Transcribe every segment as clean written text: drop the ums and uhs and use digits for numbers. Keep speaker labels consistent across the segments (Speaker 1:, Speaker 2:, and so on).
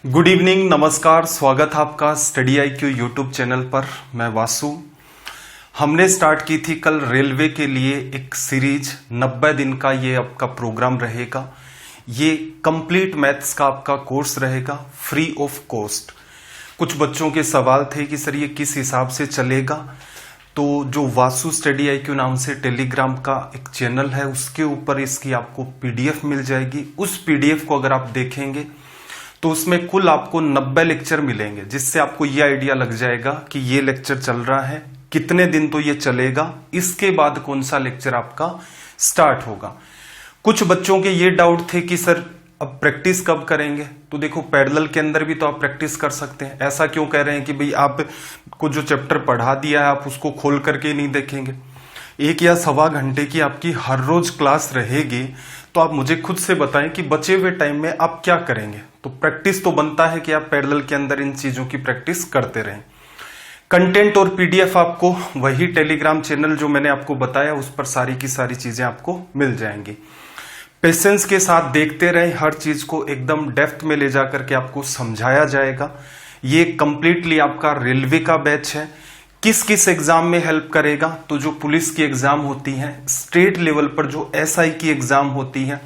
Speaker 1: Good evening, नमस्कार, स्वागत है आपका स्टडी IQ यूट्यूब चैनल पर। मैं वासु। हमने स्टार्ट की थी कल रेलवे के लिए एक सीरीज 90 दिन का। ये आपका प्रोग्राम रहेगा। ये कंप्लीट मैथ्स का आपका कोर्स रहेगा, फ्री ऑफ कॉस्ट। कुछ बच्चों के सवाल थे कि सर ये किस हिसाब से चलेगा, तो जो वासु स्टडी IQ नाम से टेलीग्राम का एक चैनल है उसके ऊपर इसकी आपको PDF मिल जाएगी। उस PDF को अगर आप देखेंगे तो उसमें कुल आपको 90 लेक्चर मिलेंगे, जिससे आपको ये आइडिया लग जाएगा कि ये लेक्चर चल रहा है, कितने दिन तो ये चलेगा, इसके बाद कौन सा लेक्चर आपका स्टार्ट होगा। कुछ बच्चों के ये डाउट थे कि सर अब प्रैक्टिस कब करेंगे। तो देखो पैरेलल के अंदर भी तो आप प्रैक्टिस कर सकते हैं। ऐसा क्यों कह रहे हैं कि भाई आपको जो चैप्टर पढ़ा दिया है आप उसको खोल करके नहीं देखेंगे। 1 या सवा घंटे की आपकी हर रोज क्लास रहेगी, तो आप मुझे खुद से बताएं कि बचे हुए टाइम में आप क्या करेंगे। तो प्रैक्टिस तो बनता है कि आप पैरेलल के अंदर इन चीजों की प्रैक्टिस करते रहें। कंटेंट और PDF आपको वही टेलीग्राम चैनल जो मैंने आपको बताया उस पर सारी की सारी चीजें आपको मिल जाएंगी। पेशेंस के साथ देखते रहें, हर चीज को एकदम डेप्थ में ले जाकर के आपको समझाया जाएगा। ये कंप्लीटली आपका रेलवे का बैच है। किस किस एग्जाम में हेल्प करेगा, तो जो पुलिस की एग्जाम होती है, स्टेट लेवल पर जो SI की एग्जाम होती है,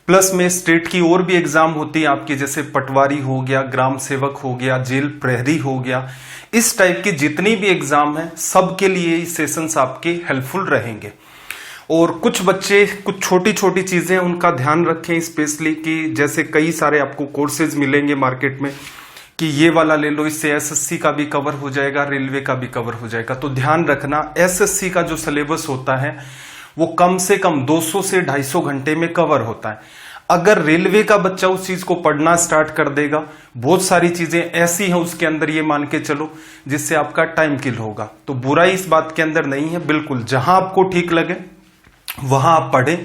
Speaker 1: प्लस में स्टेट की और भी एग्जाम होती है आपकी, जैसे पटवारी हो गया, ग्राम सेवक हो गया, जेल प्रहरी हो गया, इस टाइप की जितनी भी एग्जाम है सबके लिए ये सेशंस आपके हेल्पफुल रहेंगे। और कुछ बच्चे कुछ छोटी छोटी चीजें उनका ध्यान रखें स्पेशली, कि जैसे कई सारे आपको कोर्सेज मिलेंगे मार्केट में कि ये वाला ले लो, इससे SSC का भी कवर हो जाएगा, रेलवे का भी कवर हो जाएगा। तो ध्यान रखना SSC का जो सिलेबस होता है वो कम से कम 200 से 250 घंटे में कवर होता है। अगर रेलवे का बच्चा उस चीज को पढ़ना स्टार्ट कर देगा, बहुत सारी चीजें ऐसी हैं उसके अंदर, ये मान के चलो, जिससे आपका टाइम किल होगा। तो बुराई इस बात के अंदर नहीं है, बिल्कुल जहां आपको ठीक लगे वहां आप पढ़ें।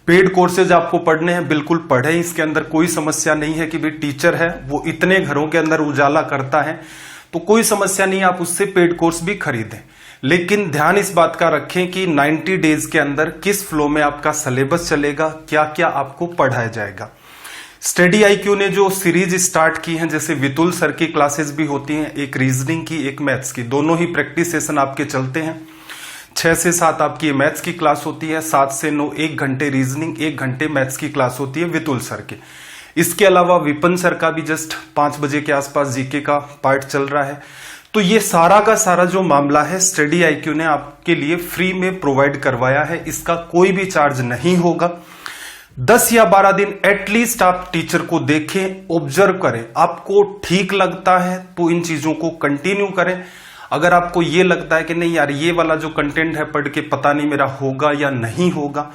Speaker 1: पेड कोर्सेज आपको पढ़ने हैं, बिल्कुल पढ़ें, इसके अंदर कोई समस्या नहीं है कि भाई टीचर है वो इतने घरों के अंदर उजाला करता है, तो कोई समस्या नहीं, आप उससे पेड कोर्स भी खरीदें। लेकिन ध्यान इस बात का रखें कि 90 डेज के अंदर किस फ्लो में आपका सिलेबस चलेगा, क्या क्या आपको पढ़ाया जाएगा। स्टडी IQ ने जो सीरीज स्टार्ट की है, जैसे वितुल सर की क्लासेस भी होती हैं, एक रीजनिंग की एक मैथ्स की, दोनों ही प्रैक्टिस सेशन आपके चलते हैं। 6 से 7 आपकी मैथ्स की क्लास होती है, 7 से 9 1 घंटे रीजनिंग, 1 घंटे मैथ्स की क्लास होती है वितुल सर की। इसके अलावा विपिन सर का भी जस्ट 5 बजे के आसपास GK का पार्ट चल रहा है। तो ये सारा का सारा जो मामला है स्टडी IQ ने आपके लिए फ्री में प्रोवाइड करवाया है, इसका कोई भी चार्ज नहीं होगा। 10 या 12 दिन एटलीस्ट आप टीचर को देखें, ऑब्जर्व करें, आपको ठीक लगता है तो इन चीजों को कंटिन्यू करें। अगर आपको ये लगता है कि नहीं यार ये वाला जो कंटेंट है पढ़ के पता नहीं मेरा होगा या नहीं होगा,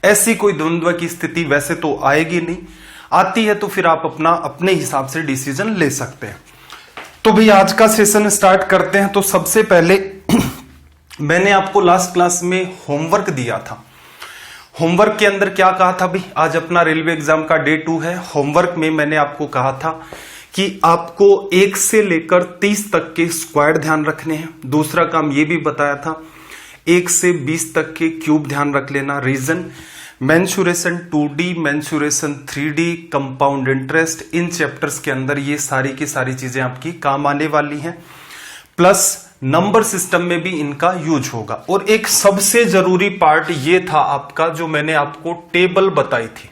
Speaker 1: ऐसी कोई द्वंद्व की स्थिति वैसे तो आएगी नहीं, आती है तो फिर आप अपने हिसाब से डिसीजन ले सकते हैं। तो भाई आज का सेशन स्टार्ट करते हैं। तो सबसे पहले मैंने आपको लास्ट क्लास में होमवर्क दिया था। होमवर्क के अंदर क्या कहा था भाई, आज अपना रेलवे एग्जाम का डे 2 है। होमवर्क में मैंने आपको कहा था कि आपको 1 से लेकर 30 तक के स्क्वायर ध्यान रखने हैं। दूसरा काम ये भी बताया था 1 से 20 तक के क्यूब ध्यान रख लेना। Reason, mensuration 2D, mensuration 3D, compound interest, इन चैप्टर्स के अंदर ये सारी की सारी चीजें आपकी काम आने वाली हैं। प्लस नंबर सिस्टम में भी इनका यूज होगा। और एक सबसे जरूरी पार्ट ये था आपका, जो मैंने आपको टेबल बताई थी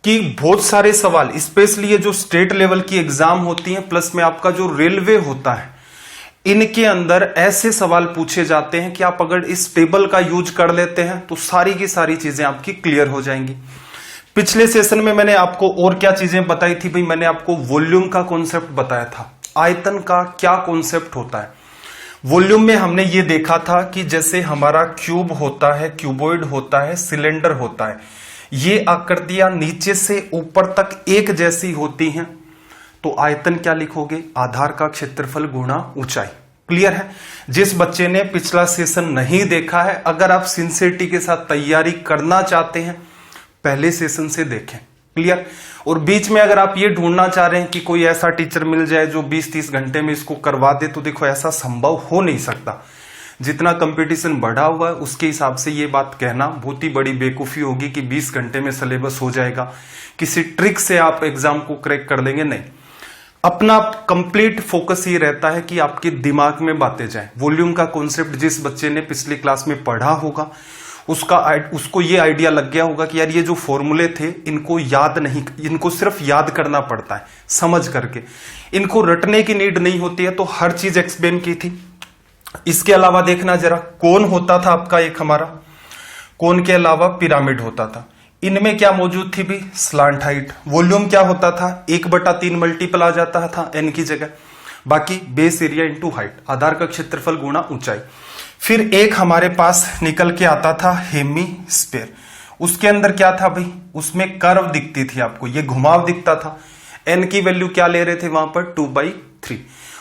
Speaker 1: कि बहुत सारे सवाल, स्पेशली ये जो स्टेट लेवल की एग्जाम होती है, प्लस में आपका जो रेलवे होता है, इनके अंदर ऐसे सवाल पूछे जाते हैं कि आप अगर इस टेबल का यूज कर लेते हैं तो सारी की सारी चीजें आपकी क्लियर हो जाएंगी। पिछले सेशन में मैंने आपको और क्या चीजें बताई थी भाई, मैंने आपको वॉल्यूम का कॉन्सेप्ट बताया था, आयतन का क्या कॉन्सेप्ट होता है। वॉल्यूम में हमने ये देखा था कि जैसे हमारा क्यूब होता है, क्यूबॉइड होता है, सिलेंडर होता है, ये आकृतियां नीचे से ऊपर तक एक जैसी होती हैं, तो आयतन क्या लिखोगे, आधार का क्षेत्रफल गुणा ऊंचाई। क्लियर है। जिस बच्चे ने पिछला सेशन नहीं देखा है, अगर आप सिंसियरिटी के साथ तैयारी करना चाहते हैं पहले सेशन से देखें। क्लियर। और बीच में अगर आप ये ढूंढना चाह रहे हैं कि कोई ऐसा टीचर मिल जाए जो 20-30 घंटे में इसको करवा दे, तो देखो ऐसा संभव हो नहीं सकता। जितना कंपटीशन बढ़ा हुआ है उसके हिसाब से ये बात कहना बहुत ही बड़ी बेवकूफ़ी होगी कि 20 घंटे में सिलेबस हो जाएगा, किसी ट्रिक से आप एग्जाम को क्रैक कर लेंगे। नहीं, अपना कंप्लीट फोकस ये रहता है कि आपके दिमाग में बातें जाए। वॉल्यूम का कॉन्सेप्ट जिस बच्चे ने पिछली क्लास में पढ़ा होगा उसको ये आइडिया लग गया होगा कि यार ये जो फॉर्मूले थे इनको याद नहीं, इनको सिर्फ याद करना पड़ता है समझ करके, इनको रटने की नीड नहीं होती है। तो हर चीज एक्सप्लेन की थी। इसके अलावा देखना जरा, कोन होता था आपका एक हमारा, कोन के अलावा पिरामिड होता था। इनमें क्या मौजूद थी भी? Slant height. वॉल्यूम क्या होता था? 1/3 मल्टीपल आ जाता था एन की जगह, बाकी बेस एरिया इंटू हाइट, आधार का क्षेत्रफल गुणा ऊंचाई। फिर एक हमारे पास निकल के आता था हेमीस्फीयर। उसके अंदर क्या था भाई? उसमें कर्व दिखती थी आपको, ये घुमाव दिखता था। एन की वैल्यू क्या ले रहे थे वहां पर? 2/3।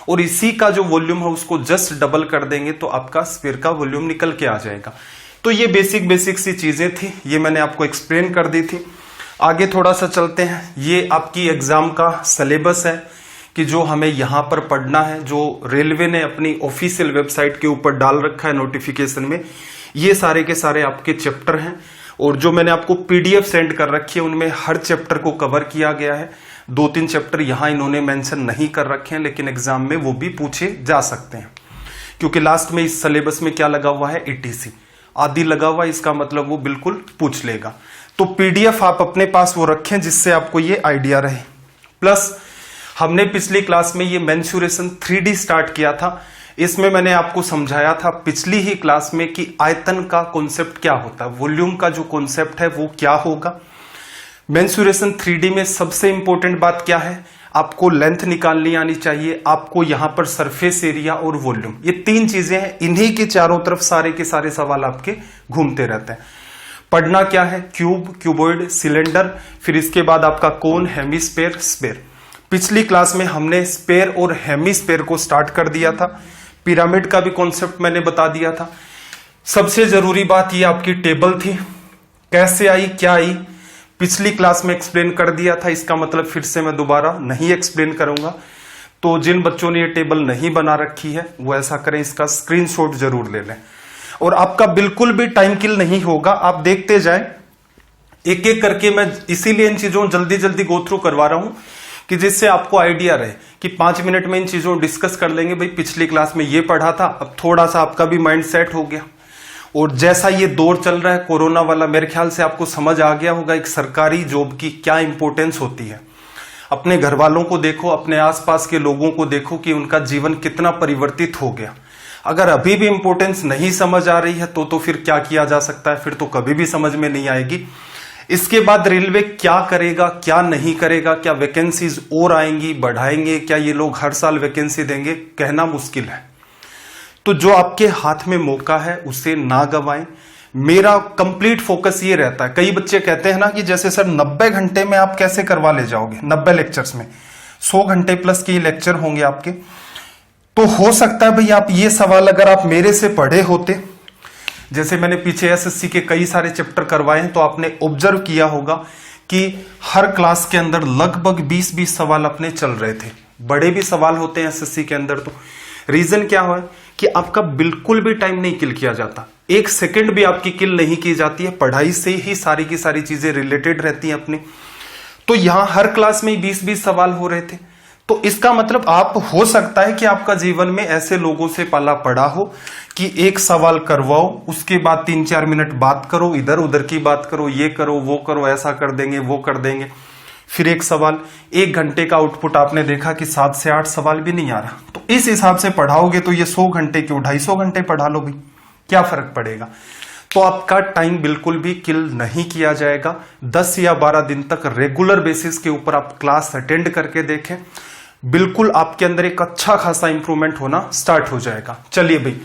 Speaker 1: और इसी का जो वॉल्यूम है उसको जस्ट डबल कर देंगे तो आपका स्फीयर का वॉल्यूम निकल के आ जाएगा। तो ये बेसिक सी चीजें थी, ये मैंने आपको एक्सप्लेन कर दी थी। आगे थोड़ा सा चलते हैं। ये आपकी एग्जाम का सिलेबस है कि जो हमें यहां पर पढ़ना है, जो रेलवे ने अपनी ऑफिशियल वेबसाइट के ऊपर डाल रखा है नोटिफिकेशन में। ये सारे के सारे आपके चैप्टर हैं और जो मैंने आपको पीडीएफ सेंड कर रखी है उनमें हर चैप्टर को कवर किया गया है। 2-3 चैप्टर यहां इन्होंने मेंशन नहीं कर रखे हैं, लेकिन एग्जाम में वो भी पूछे जा सकते हैं, क्योंकि लास्ट में इस सिलेबस में क्या लगा हुआ है? ETC आदि लगा हुआ है, इसका मतलब वो बिल्कुल पूछ लेगा। तो पीडीएफ आप अपने पास वो रखें जिससे आपको ये आइडिया रहे। प्लस हमने पिछली क्लास में ये मेंसुरेशन 3D स्टार्ट किया था। इसमें मैंने आपको समझाया था पिछली ही क्लास में कि आयतन का कॉन्सेप्ट क्या होता है, वॉल्यूम का जो कॉन्सेप्ट है वो क्या होगा। मेंसुरेशन 3D में सबसे इंपॉर्टेंट बात क्या है? आपको लेंथ निकालनी आनी चाहिए, आपको यहां पर सरफेस एरिया और वॉल्यूम, ये 3 चीजें हैं। इन्हीं के चारों तरफ सारे के सारे सवाल आपके घूमते रहते हैं। पढ़ना क्या है? क्यूब, क्यूबॉइड, सिलेंडर, फिर इसके बाद आपका कोन, हेमीस्फीयर, स्फीयर। पिछली क्लास में हमने स्फीयर और हेमीस्फीयर को स्टार्ट कर दिया था। पिरामिड का भी कॉन्सेप्ट मैंने बता दिया था। सबसे जरूरी बात ये आपकी टेबल थी, कैसे आई, क्या आई, पिछली क्लास में एक्सप्लेन कर दिया था। इसका मतलब फिर से मैं दोबारा नहीं एक्सप्लेन करूंगा। तो जिन बच्चों ने ये टेबल नहीं बना रखी है वो ऐसा करें, इसका स्क्रीनशॉट जरूर ले लें। और आपका बिल्कुल भी टाइम किल नहीं होगा, आप देखते जाएं एक एक करके। मैं इसीलिए इन चीजों जल्दी जल्दी गो थ्रू करवा रहा हूं कि जिससे आपको आइडिया रहे कि 5 मिनट में इन चीजों को डिस्कस कर लेंगे। भाई पिछली क्लास में ये पढ़ा था, अब थोड़ा सा आपका भी माइंड सेट हो गया। और जैसा ये दौर चल रहा है कोरोना वाला, मेरे ख्याल से आपको समझ आ गया होगा एक सरकारी जॉब की क्या इंपॉर्टेंस होती है। अपने घर वालों को देखो, अपने आसपास के लोगों को देखो कि उनका जीवन कितना परिवर्तित हो गया। अगर अभी भी इंपॉर्टेंस नहीं समझ आ रही है तो फिर क्या किया जा सकता है? फिर तो कभी भी समझ में नहीं आएगी। इसके बाद रेलवे क्या करेगा, क्या नहीं करेगा, क्या वैकेंसीज और आएंगी, बढ़ाएंगे, क्या ये लोग हर साल वैकेंसी देंगे, कहना मुश्किल है। तो जो आपके हाथ में मौका है उसे ना गवाएं। मेरा कंप्लीट फोकस ये रहता है। कई बच्चे कहते हैं ना कि जैसे सर 90 घंटे में आप कैसे करवा ले जाओगे, 90 लेक्चर्स में 100 घंटे प्लस के लेक्चर होंगे आपके। तो हो सकता है भाई आप ये सवाल अगर आप मेरे से पढ़े होते, जैसे मैंने पीछे एसएससी के कई सारे चैप्टर करवाए हैं, तो आपने ऑब्जर्व किया होगा कि हर क्लास के अंदर लगभग 20-20 सवाल अपने चल रहे थे। बड़े भी सवाल होते हैं एसएससी के अंदर। तो रीजन क्या है कि आपका बिल्कुल भी टाइम नहीं किल किया जाता, 1 सेकंड भी आपकी किल नहीं की जाती है। पढ़ाई से ही सारी की सारी चीजें रिलेटेड रहती हैं अपनी। तो यहां हर क्लास में 20-20 सवाल हो रहे थे। तो इसका मतलब आप, हो सकता है कि आपका जीवन में ऐसे लोगों से पाला पड़ा हो कि एक सवाल करवाओ, उसके बाद 3-4 मिनट बात करो, इधर उधर की बात करो, ये करो वो करो, ऐसा कर देंगे वो कर देंगे, फिर एक सवाल, 1 घंटे का आउटपुट आपने देखा कि 7 से 8 सवाल भी नहीं आ रहा। तो इस हिसाब से पढ़ाओगे तो ये 100 घंटे क्यों 250 घंटे पढ़ा लो भाई, क्या फर्क पड़ेगा। तो आपका टाइम बिल्कुल भी किल नहीं किया जाएगा। 10 या 12 दिन तक रेगुलर बेसिस के ऊपर आप क्लास अटेंड करके देखें, बिल्कुल आपके अंदर एक अच्छा खासा इंप्रूवमेंट होना स्टार्ट हो जाएगा। चलिए भाई,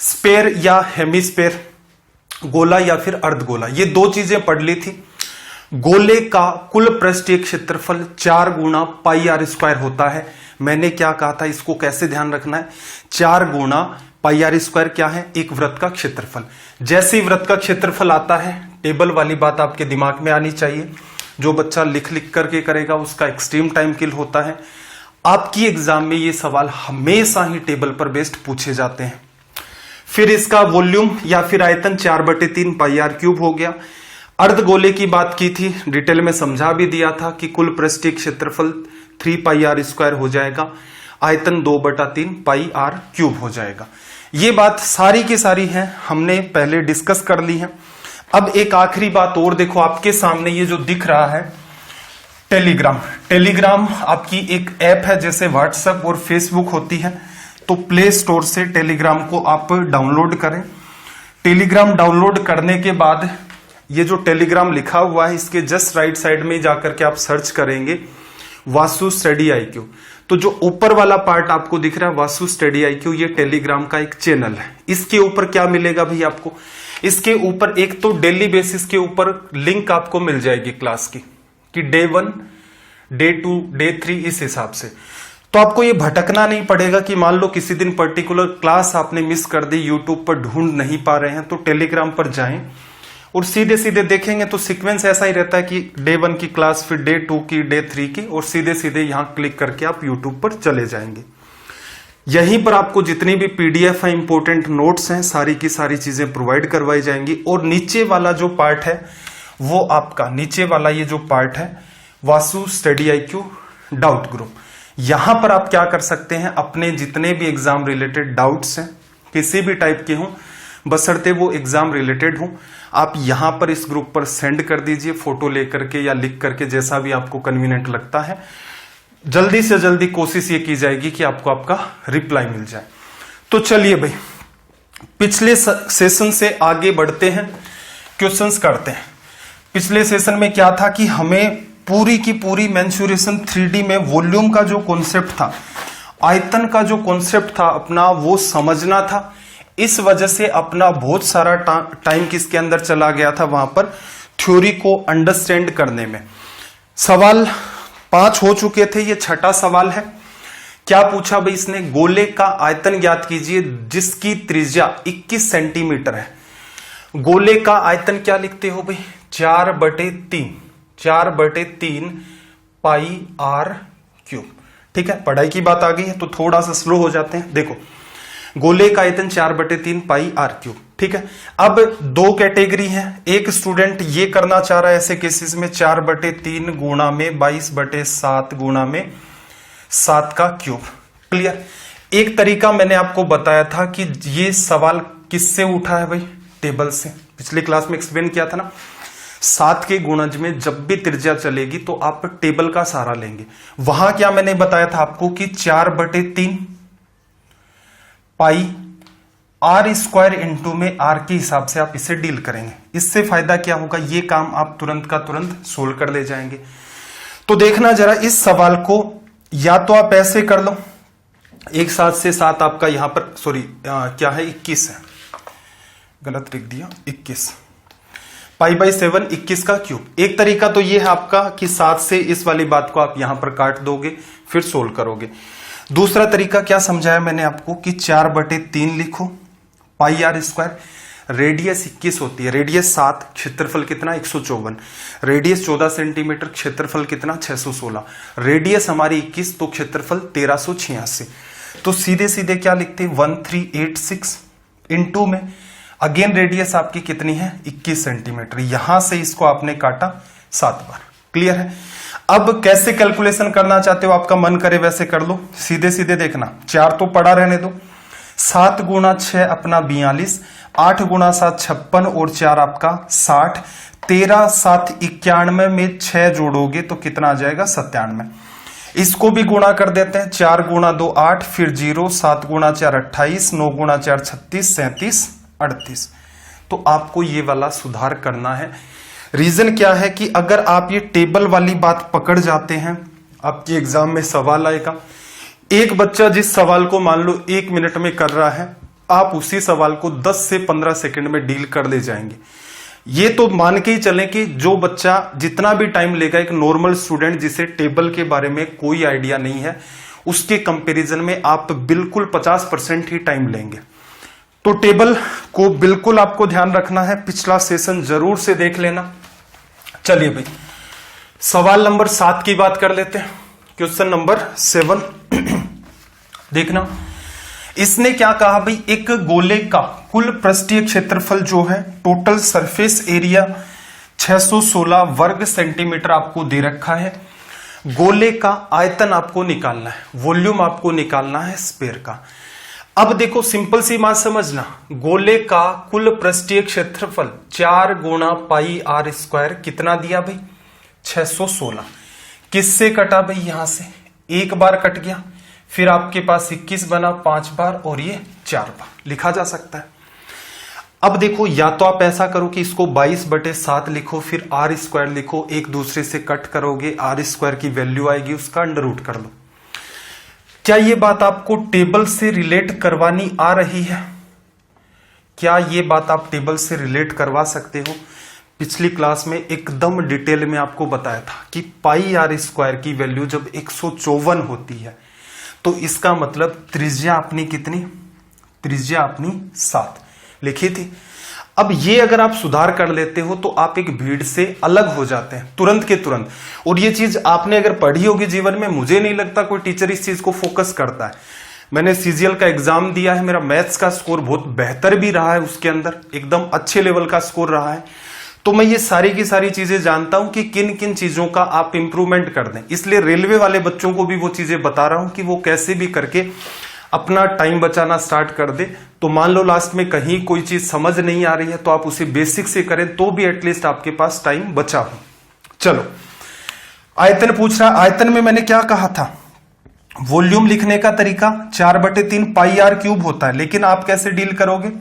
Speaker 1: स्फीयर या हेमीस्फीयर, गोला या फिर अर्धगोला, ये 2 चीजें पढ़ ली थी। गोले का कुल पृष्ठीय क्षेत्रफल 4 गुणा पाई आर स्क्वायर होता है। मैंने क्या कहा था, इसको कैसे ध्यान रखना है, 4 गुणा पाई आर स्क्वायर क्या है, एक वृत्त का क्षेत्रफल। जैसे ही वृत्त का क्षेत्रफल आता है, टेबल वाली बात आपके दिमाग में आनी चाहिए। जो बच्चा लिख लिख करके करेगा उसका एक्सट्रीम टाइम किल होता है। आपकी एग्जाम में ये सवाल हमेशा ही टेबल पर बेस्ड पूछे जाते हैं। फिर इसका वॉल्यूम या फिर आयतन 4/3 पाई आर क्यूब हो गया। अर्धगोले की बात की थी, डिटेल में समझा भी दिया था कि कुल पृष्ठीय क्षेत्रफल 3 पाई आर स्क्वायर हो जाएगा, आयतन 2/3 पाई आर क्यूब हो जाएगा। ये बात सारी की सारी है, हमने पहले डिस्कस कर ली है। अब एक आखिरी बात और देखो, आपके सामने ये जो दिख रहा है टेलीग्राम, टेलीग्राम आपकी एक ऐप है, जैसे व्हाट्सएप और फेसबुक होती है। तो प्ले स्टोर से टेलीग्राम को आप डाउनलोड करें। टेलीग्राम डाउनलोड करने के बाद ये जो टेलीग्राम लिखा हुआ है, इसके जस्ट राइट साइड में जाकर के आप सर्च करेंगे वासु स्टडी IQ। तो जो ऊपर वाला पार्ट आपको दिख रहा है वासु स्टडी IQ, ये टेलीग्राम का एक चैनल है। इसके ऊपर क्या मिलेगा भाई आपको, इसके ऊपर एक तो डेली बेसिस के ऊपर लिंक आपको मिल जाएगी क्लास की, कि डे 1, डे 2, डे 3 इस हिसाब से। तो आपको ये भटकना नहीं पड़ेगा कि मान लो किसी दिन पर्टिकुलर क्लास आपने मिस कर दी, यूट्यूब पर ढूंढ नहीं पा रहे हैं, तो टेलीग्राम पर जाएं और सीधे सीधे देखेंगे तो सीक्वेंस ऐसा ही रहता है कि डे 1 की क्लास, फिर डे 2 की, डे 3 की, और सीधे सीधे यहां क्लिक करके आप यूट्यूब पर चले जाएंगे। यहीं पर आपको जितनी भी PDF है, इंपोर्टेंट नोट्स हैं, सारी की सारी चीजें प्रोवाइड करवाई जाएंगी। और नीचे वाला जो पार्ट है वो आपका, नीचे वाला ये जो पार्ट है Vasu study IQ doubt group, यहां पर आप क्या कर सकते हैं, अपने जितने भी एग्जाम रिलेटेड डाउट्स हैं, किसी भी टाइप के हों, बशर्ते वो एग्जाम रिलेटेड हो, आप यहां पर इस ग्रुप पर सेंड कर दीजिए, फोटो लेकर के या लिख करके, जैसा भी आपको कन्वीनियंट लगता है। जल्दी से जल्दी कोशिश ये की जाएगी कि आपको आपका रिप्लाई मिल जाए। तो चलिए भाई, पिछले सेशन से आगे बढ़ते हैं, क्वेश्चंस करते हैं। पिछले सेशन में क्या था कि हमें पूरी की पूरी मेंसुरेशन 3D में वॉल्यूम का जो कॉन्सेप्ट था, आयतन का जो कॉन्सेप्ट था अपना, वो समझना था। इस वजह से अपना बहुत सारा टाइम किसके अंदर चला गया था, वहां पर थ्योरी को अंडरस्टैंड करने में। सवाल 5 हो चुके थे, ये छठा सवाल है। क्या पूछा भाई इसने, गोले का आयतन ज्ञात कीजिए जिसकी त्रिज्या 21 सेंटीमीटर है। गोले का आयतन क्या लिखते हो भाई, 4/3 पाई आर क्यूब। ठीक है, पढ़ाई की बात आ गई है तो थोड़ा सा स्लो हो जाते हैं। देखो, गोले का आयतन 4/3 पाई आर क्यूब। ठीक है, अब 2 कैटेगरी है। एक स्टूडेंट ये करना चाह रहा है ऐसे केसेस में 4/3 गुणा में 22/7 गुणा में 7 का क्यूब। क्लियर। एक तरीका मैंने आपको बताया था कि ये सवाल किससे उठा है भाई, टेबल से। पिछली क्लास में एक्सप्लेन किया था ना, 7 के गुणज में जब भी त्रिज्या चलेगी तो आप टेबल का सहारा लेंगे। वहां क्या मैंने बताया था आपको कि 4/3 पाई आर स्क्वायर इंटू में आर के हिसाब से आप इसे डील करेंगे। इससे फायदा क्या होगा, ये काम आप तुरंत का तुरंत सोल्व कर ले जाएंगे। तो देखना जरा इस सवाल को, या तो आप ऐसे कर लो, एक 7 से 7 आपका यहां पर, सॉरी क्या है 21 है, गलत लिख दिया, 21 पाई/7 21 का क्यूब। एक तरीका तो ये है आपका कि 7 से इस वाली बात को आप यहां पर काट दोगे, फिर सोल्व करोगे। दूसरा तरीका क्या समझाया मैंने आपको कि 4/3 लिखो, पाई आर स्क्वायर, रेडियस 21 होती है, रेडियस 7, क्षेत्रफल कितना 154, रेडियस 14 सेंटीमीटर, क्षेत्रफल कितना 616, रेडियस हमारी 21 तो क्षेत्रफल 1386। तो सीधे सीधे क्या लिखते हैं 1386 इंटू में, अगेन रेडियस आपकी कितनी है 21 सेंटीमीटर, यहां से इसको आपने काटा 7 बार। क्लियर है। अब कैसे कैलकुलेशन करना चाहते हो, आपका मन करे वैसे कर लो। सीधे सीधे देखना, 4 तो पड़ा रहने दो, 7 गुणा 6 अपना 42, 8 गुणा 7 56 और 4 आपका 60, 13 7 91 में 6 जोड़ोगे तो कितना आ जाएगा 97। इसको भी गुणा कर देते हैं, 4 गुणा 2 8, फिर 0, 7 गुणा 4 28, 9 गुणा 4 36, 37 38। तो आपको ये वाला सुधार करना है। रीजन क्या है कि अगर आप ये टेबल वाली बात पकड़ जाते हैं, आपके एग्जाम में सवाल आएगा, एक बच्चा जिस सवाल को मान लो 1 मिनट में कर रहा है, आप उसी सवाल को 10 से 15 सेकंड में डील कर ले जाएंगे। ये तो मान के ही चलें कि जो बच्चा जितना भी टाइम लेगा, एक नॉर्मल स्टूडेंट जिसे टेबल के बारे में कोई आइडिया नहीं है, उसके कंपैरिजन में आप बिल्कुल 50% ही टाइम लेंगे। तो टेबल को बिल्कुल आपको ध्यान रखना है, पिछला सेशन जरूर से देख लेना। चलिए भाई, सवाल नंबर 7 की बात कर लेते हैं। क्वेश्चन नंबर 7 देखना, इसने क्या कहा भाई, एक गोले का कुल पृष्ठीय क्षेत्रफल जो है, टोटल सरफेस एरिया 616 वर्ग सेंटीमीटर आपको दे रखा है। गोले का आयतन आपको निकालना है, वॉल्यूम आपको निकालना है स्फीयर का। अब देखो सिंपल सी बात समझना, गोले का कुल पृष्ठीय क्षेत्रफल 4 गुणा पाई आर स्क्वायर कितना दिया भाई, 616। किससे कटा भाई, यहां से एक बार कट गया, फिर आपके पास 21 बना 5 बार और ये 4 बार लिखा जा सकता है। अब देखो या तो आप ऐसा करो कि इसको 22/7 लिखो, फिर आर स्क्वायर लिखो, एक दूसरे से कट करोगे, आर स्क्वायर की वैल्यू आएगी, उसका अंडर रूट कर लो। क्या ये बात आपको टेबल से रिलेट करवानी आ रही है? क्या ये बात आप टेबल से रिलेट करवा सकते हो? पिछली क्लास में एकदम डिटेल में आपको बताया था कि पाई आर स्क्वायर की वैल्यू जब 154 होती है तो इसका मतलब त्रिज्या अपनी कितनी, त्रिज्या अपनी 7 लिखी थी। अब ये अगर आप सुधार कर लेते हो तो आप एक भीड़ से अलग हो जाते हैं तुरंत के तुरंत। और ये चीज आपने अगर पढ़ी होगी जीवन में, मुझे नहीं लगता कोई टीचर इस चीज को फोकस करता है। मैंने सीजीएल का एग्जाम दिया है, मेरा मैथ्स का स्कोर बहुत बेहतर भी रहा है, उसके अंदर एकदम अच्छे लेवल का स्कोर रहा है। तो मैं ये सारी की सारी चीजें जानता हूं कि किन किन चीजों का आप इंप्रूवमेंट कर दें। इसलिए रेलवे वाले बच्चों को भी वो चीजें बता रहा हूं कि वो कैसे भी करके अपना टाइम बचाना स्टार्ट कर दे। तो मान लो लास्ट में कहीं कोई चीज समझ नहीं आ रही है तो आप उसे बेसिक से करें तो भी एटलीस्ट आपके पास टाइम बचा हो। चलो आयतन पूछ रहा, आयतन में मैंने क्या कहा था, वॉल्यूम लिखने का तरीका 4/3 पाई आर क्यूब होता है, लेकिन आप कैसे डील करोगे,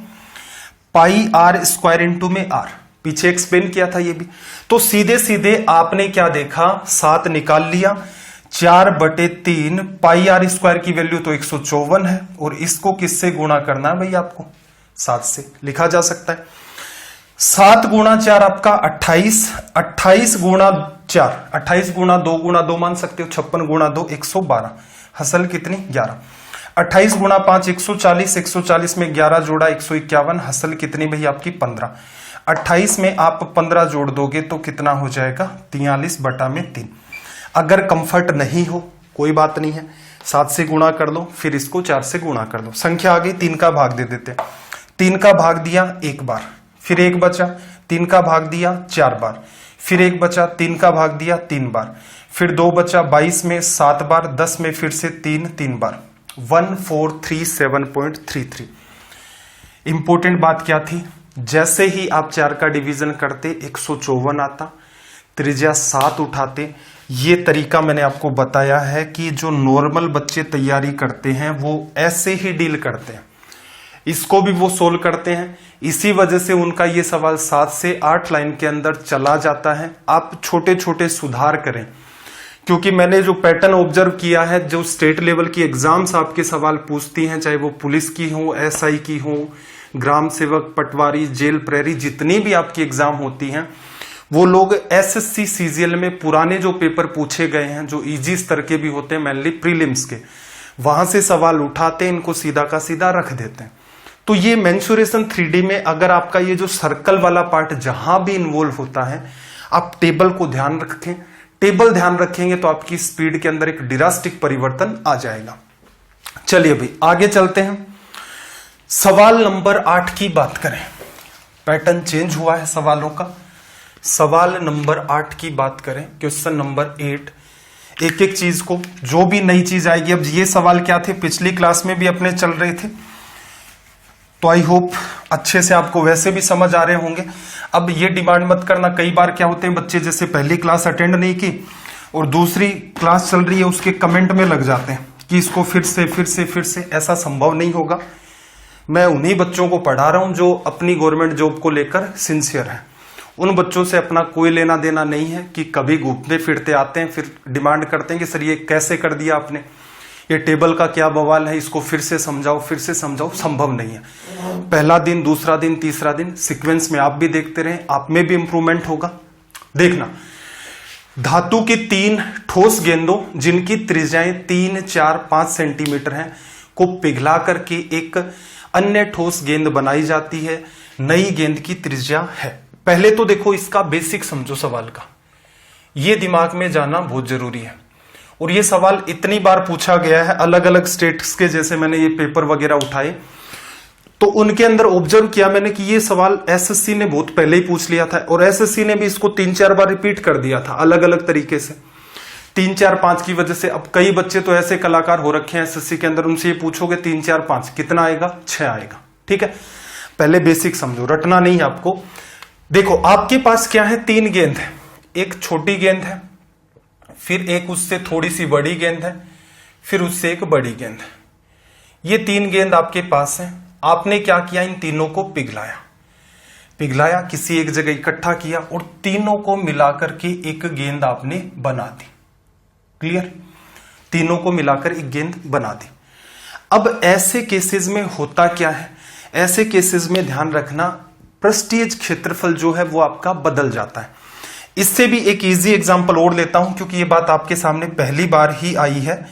Speaker 1: पाई आर स्क्वायर इंटू में आर, पीछे एक्सप्लेन किया था ये भी। तो सीधे सीधे आपने क्या देखा, 7 निकाल लिया, 4/3 पाई आर स्क्वायर की वैल्यू तो 154 है, और इसको किससे गुणा करना है भाई आपको, 7 से लिखा जा सकता है। 7 गुणा 4 आपका 28, 28 गुणा 4, 28 गुणा 2 गुणा 2 मान सकते हो, 56 गुणा 2 112, हसल कितनी 11, 28 गुणा 5 140, 140 में 11 जोड़ा 151, हसल कितनी भाई आपकी 15, 28 में आप 15 जोड़ दोगे तो कितना हो जाएगा 43/3। अगर कंफर्ट नहीं हो कोई बात नहीं है, 7 से गुणा कर लो, फिर इसको 4 से गुणा कर लो, संख्या आ गई, 3 का भाग दे देते हैं, 3 का भाग दिया 1 बार, फिर 1 बचा, 3 का भाग दिया 4 बार, फिर 1 बचा, 3 का भाग दिया 3 बार, फिर 2 बचा, 22 में 7 बार, 10 में फिर से 3 बार, 1437.33। इंपॉर्टेंट बात क्या थी, जैसे ही आप 4 का डिवीजन करते 154 आता, त्रिज्या 7 उठाते। ये तरीका मैंने आपको बताया है कि जो नॉर्मल बच्चे तैयारी करते हैं वो ऐसे ही डील करते हैं, इसको भी वो सोल्व करते हैं। इसी वजह से उनका ये सवाल 7 से 8 लाइन के अंदर चला जाता है। आप छोटे छोटे सुधार करें, क्योंकि मैंने जो पैटर्न ऑब्जर्व किया है, जो स्टेट लेवल की एग्जाम्स आपके सवाल पूछती हैं, चाहे वो पुलिस की हो, एसआई की हो, ग्राम सेवक, पटवारी, जेल प्रहरी, जितनी भी आपकी एग्जाम होती हैं, वो लोग एसएससी सीजीएल में पुराने जो पेपर पूछे गए हैं, जो इजी स्तर के भी होते हैं, मेनली प्रीलिम्स के, वहां से सवाल उठाते हैं, इनको सीधा का सीधा रख देते हैं। तो ये मेंसुरेशन 3D में अगर आपका ये जो सर्कल वाला पार्ट जहां भी इन्वॉल्व होता है, आप टेबल को ध्यान रखें। टेबल ध्यान रखेंगे तो आपकी स्पीड के अंदर एक ड्रास्टिक परिवर्तन आ जाएगा। चलिए भाई आगे चलते हैं, सवाल नंबर 8 की बात करें। पैटर्न चेंज हुआ है सवालों का। सवाल नंबर 8 की बात करें, क्वेश्चन नंबर 8। एक एक चीज को, जो भी नई चीज आएगी, अब ये सवाल क्या थे, पिछली क्लास में भी अपने चल रहे थे, तो आई होप अच्छे से आपको वैसे भी समझ आ रहे होंगे। अब ये डिमांड मत करना, कई बार क्या होते हैं बच्चे, जैसे पहली क्लास अटेंड नहीं की और दूसरी क्लास चल रही है, उसके कमेंट में लग जाते हैं कि इसको फिर से। ऐसा संभव नहीं होगा। मैं उन्हीं बच्चों को पढ़ा रहा हूं जो अपनी गवर्नमेंट जॉब को लेकर सिंसियर है। उन बच्चों से अपना कोई लेना देना नहीं है कि कभी घूमते फिरते आते हैं, फिर डिमांड करते हैं कि सर ये कैसे कर दिया आपने, ये टेबल का क्या बवाल है, इसको फिर से समझाओ। संभव नहीं है। पहला दिन, दूसरा दिन, तीसरा दिन, सीक्वेंस में आप भी देखते रहें, आप में भी इंप्रूवमेंट होगा। देखना, धातु की 3 ठोस गेंदों जिनकी त्रिज्याएं 3, 4, 5 सेंटीमीटर हैं को पिघला करके एक अन्य ठोस गेंद बनाई जाती है। नई गेंद की त्रिज्या है। पहले तो देखो इसका बेसिक समझो सवाल का, ये दिमाग में जाना बहुत जरूरी है। और ये सवाल इतनी बार पूछा गया है अलग अलग स्टेट्स के, जैसे मैंने ये पेपर वगैरह उठाए तो उनके अंदर ऑब्जर्व किया मैंने कि ये सवाल एसएससी ने बहुत पहले ही पूछ लिया था, और एसएससी ने भी इसको 3-4 बार रिपीट कर दिया था अलग अलग तरीके से। 3, 4, 5 की वजह से अब कई बच्चे तो ऐसे कलाकार हो रखे हैं एसएससी के अंदर, उनसे ये पूछोगे 3, 4, 5 कितना आएगा, 6 आएगा। ठीक है, पहले बेसिक समझो, रटना नहीं आपको। देखो आपके पास क्या है, 3 गेंद है, एक छोटी गेंद है, फिर एक उससे थोड़ी सी बड़ी गेंद है, फिर उससे एक बड़ी गेंद है। ये 3 गेंद आपके पास है। आपने क्या किया, इन तीनों को पिघलाया, किसी एक जगह इकट्ठा किया और तीनों को मिलाकर के एक गेंद आपने बना दी। क्लियर, तीनों को मिलाकर एक गेंद बना दी। अब ऐसे केसेस में होता क्या है, ऐसे केसेस में ध्यान रखना पृष्ठीय क्षेत्रफल जो है वो आपका बदल जाता है। इससे भी एक इजी एग्जांपल और लेता हूं, क्योंकि ये बात आपके सामने पहली बार ही आई है,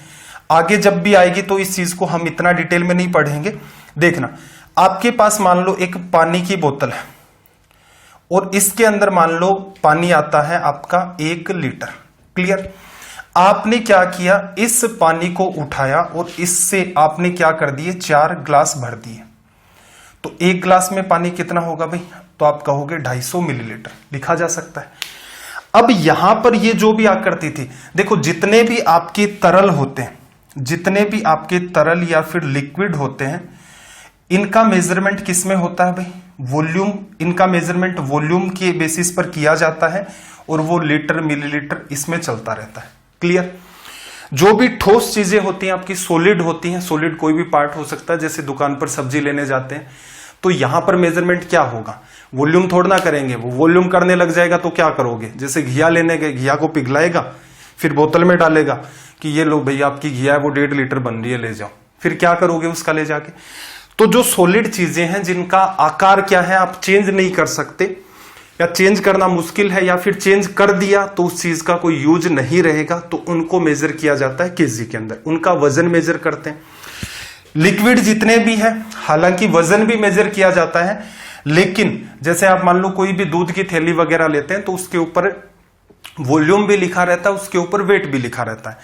Speaker 1: आगे जब भी आएगी तो इस चीज को हम इतना डिटेल में नहीं पढ़ेंगे। देखना, आपके पास मान लो एक पानी की बोतल है और इसके अंदर मान लो पानी आता है आपका 1 लीटर। क्लियर, आपने क्या किया, इस पानी को उठाया और इससे आपने क्या कर दिए, 4 ग्लास भर दिए। तो 1 ग्लास में पानी कितना होगा भाई, तो आप कहोगे 250 मिलीलीटर, लिखा जा सकता है। अब यहां पर ये जो भी आकृति थी, देखो जितने भी आपके तरल होते हैं, जितने भी आपके तरल या फिर लिक्विड होते हैं, इनका मेजरमेंट किस में होता है भाई, वॉल्यूम। इनका मेजरमेंट वॉल्यूम के बेसिस पर किया जाता है और वो लीटर मिलीलीटर इसमें चलता रहता है। क्लियर, जो भी ठोस चीजें होती हैं आपकी सॉलिड होती हैं, सॉलिड कोई भी पार्ट हो सकता है, जैसे दुकान पर सब्जी लेने जाते हैं तो यहां पर मेजरमेंट क्या होगा, वॉल्यूम थोड़ा ना करेंगे, वो वॉल्यूम करने लग जाएगा तो क्या करोगे, जैसे घिया लेने गए, घिया को पिघलाएगा, फिर बोतल में डालेगा कि ये लो भैया आपकी घिया है वो 1.5 लीटर बन रही है, ले जाओ। फिर क्या करोगे उसका ले जाके। तो जो सॉलिड चीजें हैं जिनका आकार क्या है आप चेंज नहीं कर सकते, या चेंज करना मुश्किल है, या फिर चेंज कर दिया तो उस चीज का कोई यूज नहीं रहेगा, तो उनको मेजर किया जाता है केजी के अंदर, उनका वजन मेजर करते हैं। लिक्विड जितने भी है, हालांकि वजन भी मेजर किया जाता है, लेकिन जैसे आप मान लो कोई भी दूध की थैली वगैरह लेते हैं तो उसके ऊपर वॉल्यूम भी लिखा रहता है, उसके ऊपर वेट भी लिखा रहता है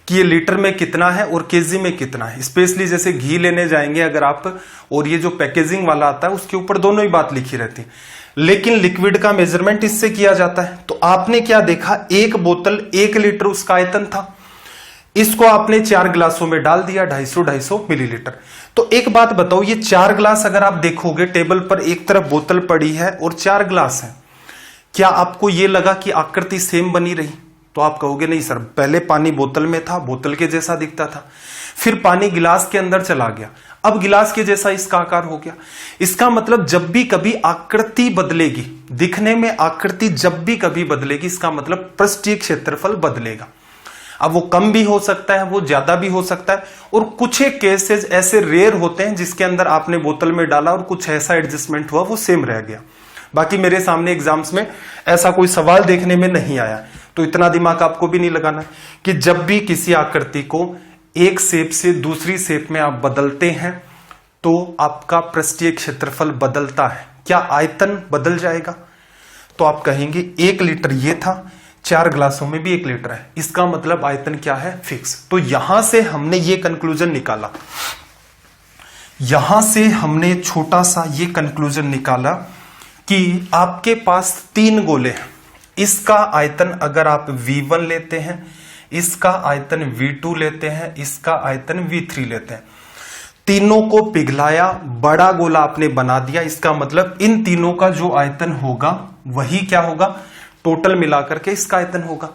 Speaker 1: कि ये लीटर में कितना है और केजी में कितना है। स्पेशली जैसे घी लेने जाएंगे अगर आप, और ये जो पैकेजिंग वाला आता है उसके ऊपर दोनों ही बात लिखी रहती है, लेकिन लिक्विड का मेजरमेंट इससे किया जाता है। तो आपने क्या देखा, एक बोतल 1 लीटर उसका आयतन था, इसको आपने 4 ग्लासों में डाल दिया, 250 मिलीलीटर। तो एक बात बताओ, ये 4 ग्लास अगर आप देखोगे टेबल पर, एक तरफ बोतल पड़ी है और 4 ग्लास है, क्या आपको ये लगा कि आकृति सेम बनी रही? तो आप कहोगे नहीं सर, पहले पानी बोतल में था, बोतल के जैसा दिखता था, फिर पानी गिलास के अंदर चला गया, अब गिलास के जैसा इसका आकार हो गया। इसका मतलब जब भी कभी आकृति बदलेगी, दिखने में आकृति जब भी कभी बदलेगी, इसका मतलब पृष्ठीय क्षेत्रफल बदलेगा। अब वो कम भी हो सकता है, वो ज्यादा भी हो सकता है, और कुछ एक केसेस ऐसे रेयर होते हैं जिसके अंदर आपने बोतल में डाला और कुछ ऐसा एडजस्टमेंट हुआ वो सेम रह गया। बाकी मेरे सामने एग्जाम्स में ऐसा कोई सवाल देखने में नहीं आया, तो इतना दिमाग आपको भी नहीं लगाना कि जब भी किसी आकृति को एक शेप से दूसरी शेप में आप बदलते हैं तो आपका पृष्ठीय क्षेत्रफल बदलता है। क्या आयतन बदल जाएगा? तो आप कहेंगे 1 लीटर ये था, 4 ग्लासों में भी 1 लीटर है, इसका मतलब आयतन क्या है, फिक्स। तो यहां से हमने ये कंक्लूजन निकाला, यहां से हमने छोटा सा ये कंक्लूजन निकाला कि आपके पास 3 गोले हैं, इसका आयतन अगर आप V1 लेते हैं, इसका आयतन V2 लेते हैं, इसका आयतन V3 लेते हैं, तीनों को पिघलाया, बड़ा गोला आपने बना दिया, इसका मतलब इन तीनों का जो आयतन होगा वही क्या होगा, टोटल मिलाकर के इसका आयतन होगा।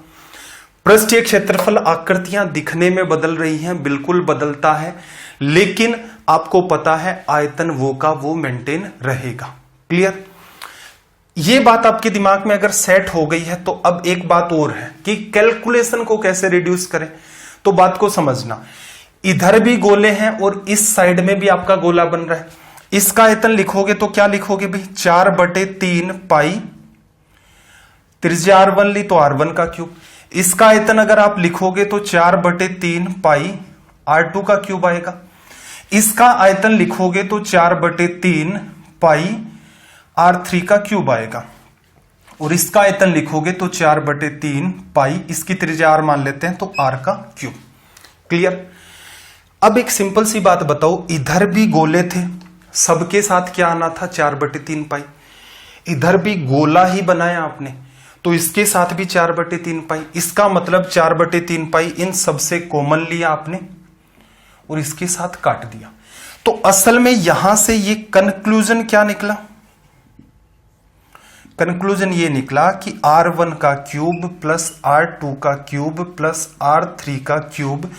Speaker 1: पृष्ठीय क्षेत्रफल आकृतियां दिखने में बदल रही हैं, बिल्कुल बदलता है, लेकिन आपको पता है आयतन वो का वो मेंटेन रहेगा। क्लियर? ये बात आपके दिमाग में अगर सेट हो गई है तो अब एक बात और है कि कैलकुलेशन को कैसे रिड्यूस करें। तो बात को समझना, इधर भी गोले हैं और इस साइड में भी आपका गोला बन रहा है, इसका आयतन लिखोगे तो क्या लिखोगे भाई, 4/3 पाई, त्रिज्या R1 ली तो R1 का क्यूब। इसका आयतन अगर आप लिखोगे तो 4/3 पाई R2 का क्यूब आएगा। इसका आयतन लिखोगे तो 4/3 पाई R3 का क्यूब आएगा। और इसका आयतन लिखोगे तो 4/3 पाई, इसकी त्रिज्या r मान लेते हैं तो r का क्यूब। क्लियर। अब एक सिंपल सी बात बताओ, इधर भी गोले थे, सबके साथ क्या आना था 4/3 पाई, इधर भी गोला ही बनाया आपने तो इसके साथ भी 4/3 पाई, इसका मतलब 4/3 पाई इन सबसे कॉमन लिया आपने और इसके साथ काट दिया। तो असल में यहां से ये कंक्लूजन क्या निकला, कंक्लूजन ये निकला कि r1 का क्यूब प्लस r2 का क्यूब प्लस r3 का क्यूब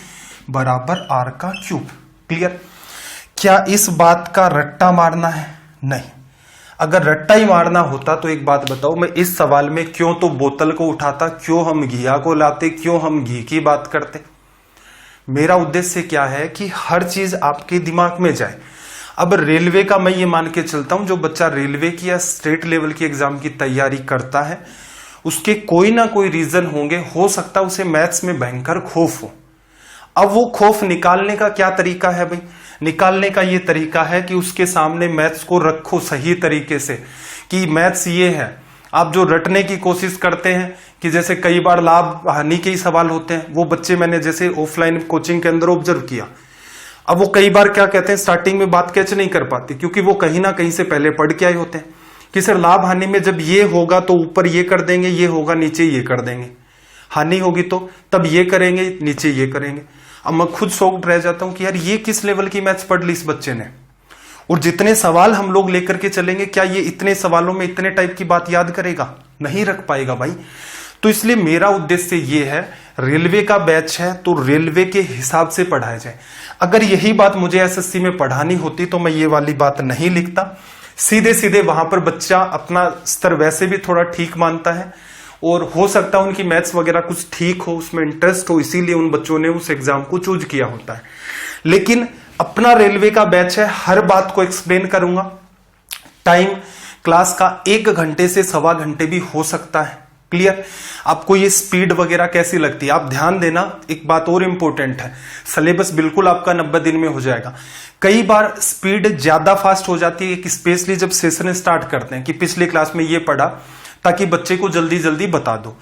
Speaker 1: बराबर r का क्यूब। क्लियर। क्या इस बात का रट्टा मारना है? नहीं। अगर रट्टा ही मारना होता तो एक बात बताओ, मैं इस सवाल में क्यों तो बोतल को उठाता, क्यों हम घिया को लाते, क्यों हम घी की बात करते। मेरा उद्देश्य क्या है कि हर चीज आपके दिमाग में जाए। अब रेलवे का मैं ये मान के चलता हूं, जो बच्चा रेलवे की या स्टेट लेवल की एग्जाम की तैयारी करता है उसके कोई ना कोई रीजन होंगे, हो सकता है उसे मैथ्स में भयंकर खौफ हो। अब वो खौफ निकालने का क्या तरीका है भाई? निकालने का ये तरीका है कि उसके सामने मैथ्स को रखो सही तरीके से कि मैथ्स ये है। आप जो रटने की कोशिश करते हैं कि जैसे कई बार लाभ हानि के ही सवाल होते हैं, वो बच्चे मैंने जैसे ऑफलाइन कोचिंग के अंदर ऑब्जर्व किया। अब वो कई बार क्या कहते हैं, स्टार्टिंग में बात कैच नहीं कर पाते क्योंकि वो कहीं ना कहीं से पहले पढ़ के आए होते हैं कि सर लाभ हानि में जब ये होगा तो ऊपर ये कर देंगे, ये होगा नीचे ये कर देंगे, हानि होगी तो तब ये करेंगे नीचे ये करेंगे। अब मैं खुद शॉक्ड रह जाता हूं कि यार ये किस लेवल की मैथ्स पढ़ ली इस बच्चे ने। और जितने सवाल हम लोग लेकर के चलेंगे, क्या ये इतने सवालों में इतने टाइप की बात याद करेगा? नहीं रख पाएगा भाई। तो इसलिए मेरा उद्देश्य ये है, रेलवे का बैच है तो रेलवे के हिसाब से पढ़ाया जाए। अगर यही बात मुझे एसएससी में पढ़ानी होती तो मैं ये वाली बात नहीं लिखता। सीधे सीधे वहां पर बच्चा अपना स्तर वैसे भी थोड़ा ठीक मानता है और हो सकता है उनकी मैथ्स वगैरह कुछ ठीक हो, उसमें इंटरेस्ट हो, इसीलिए उन बच्चों ने उस एग्जाम को चूज किया होता है। लेकिन अपना रेलवे का बैच है, हर बात को एक्सप्लेन करूंगा। टाइम क्लास का 1 घंटे से 1.25 घंटे भी हो सकता है। क्लियर। आपको ये स्पीड वगैरह कैसी लगती है? आप ध्यान देना, एक बात और इंपॉर्टेंट है, सिलेबस बिल्कुल आपका 90 दिन में हो जाएगा। कई बार स्पीड ज्यादा फास्ट हो जाती है, स्पेशली जब सेशन स्टार्ट करते हैं कि पिछले क्लास में ये पढ़ा, ताकि बच्चे को जल्दी जल्दी बता दो।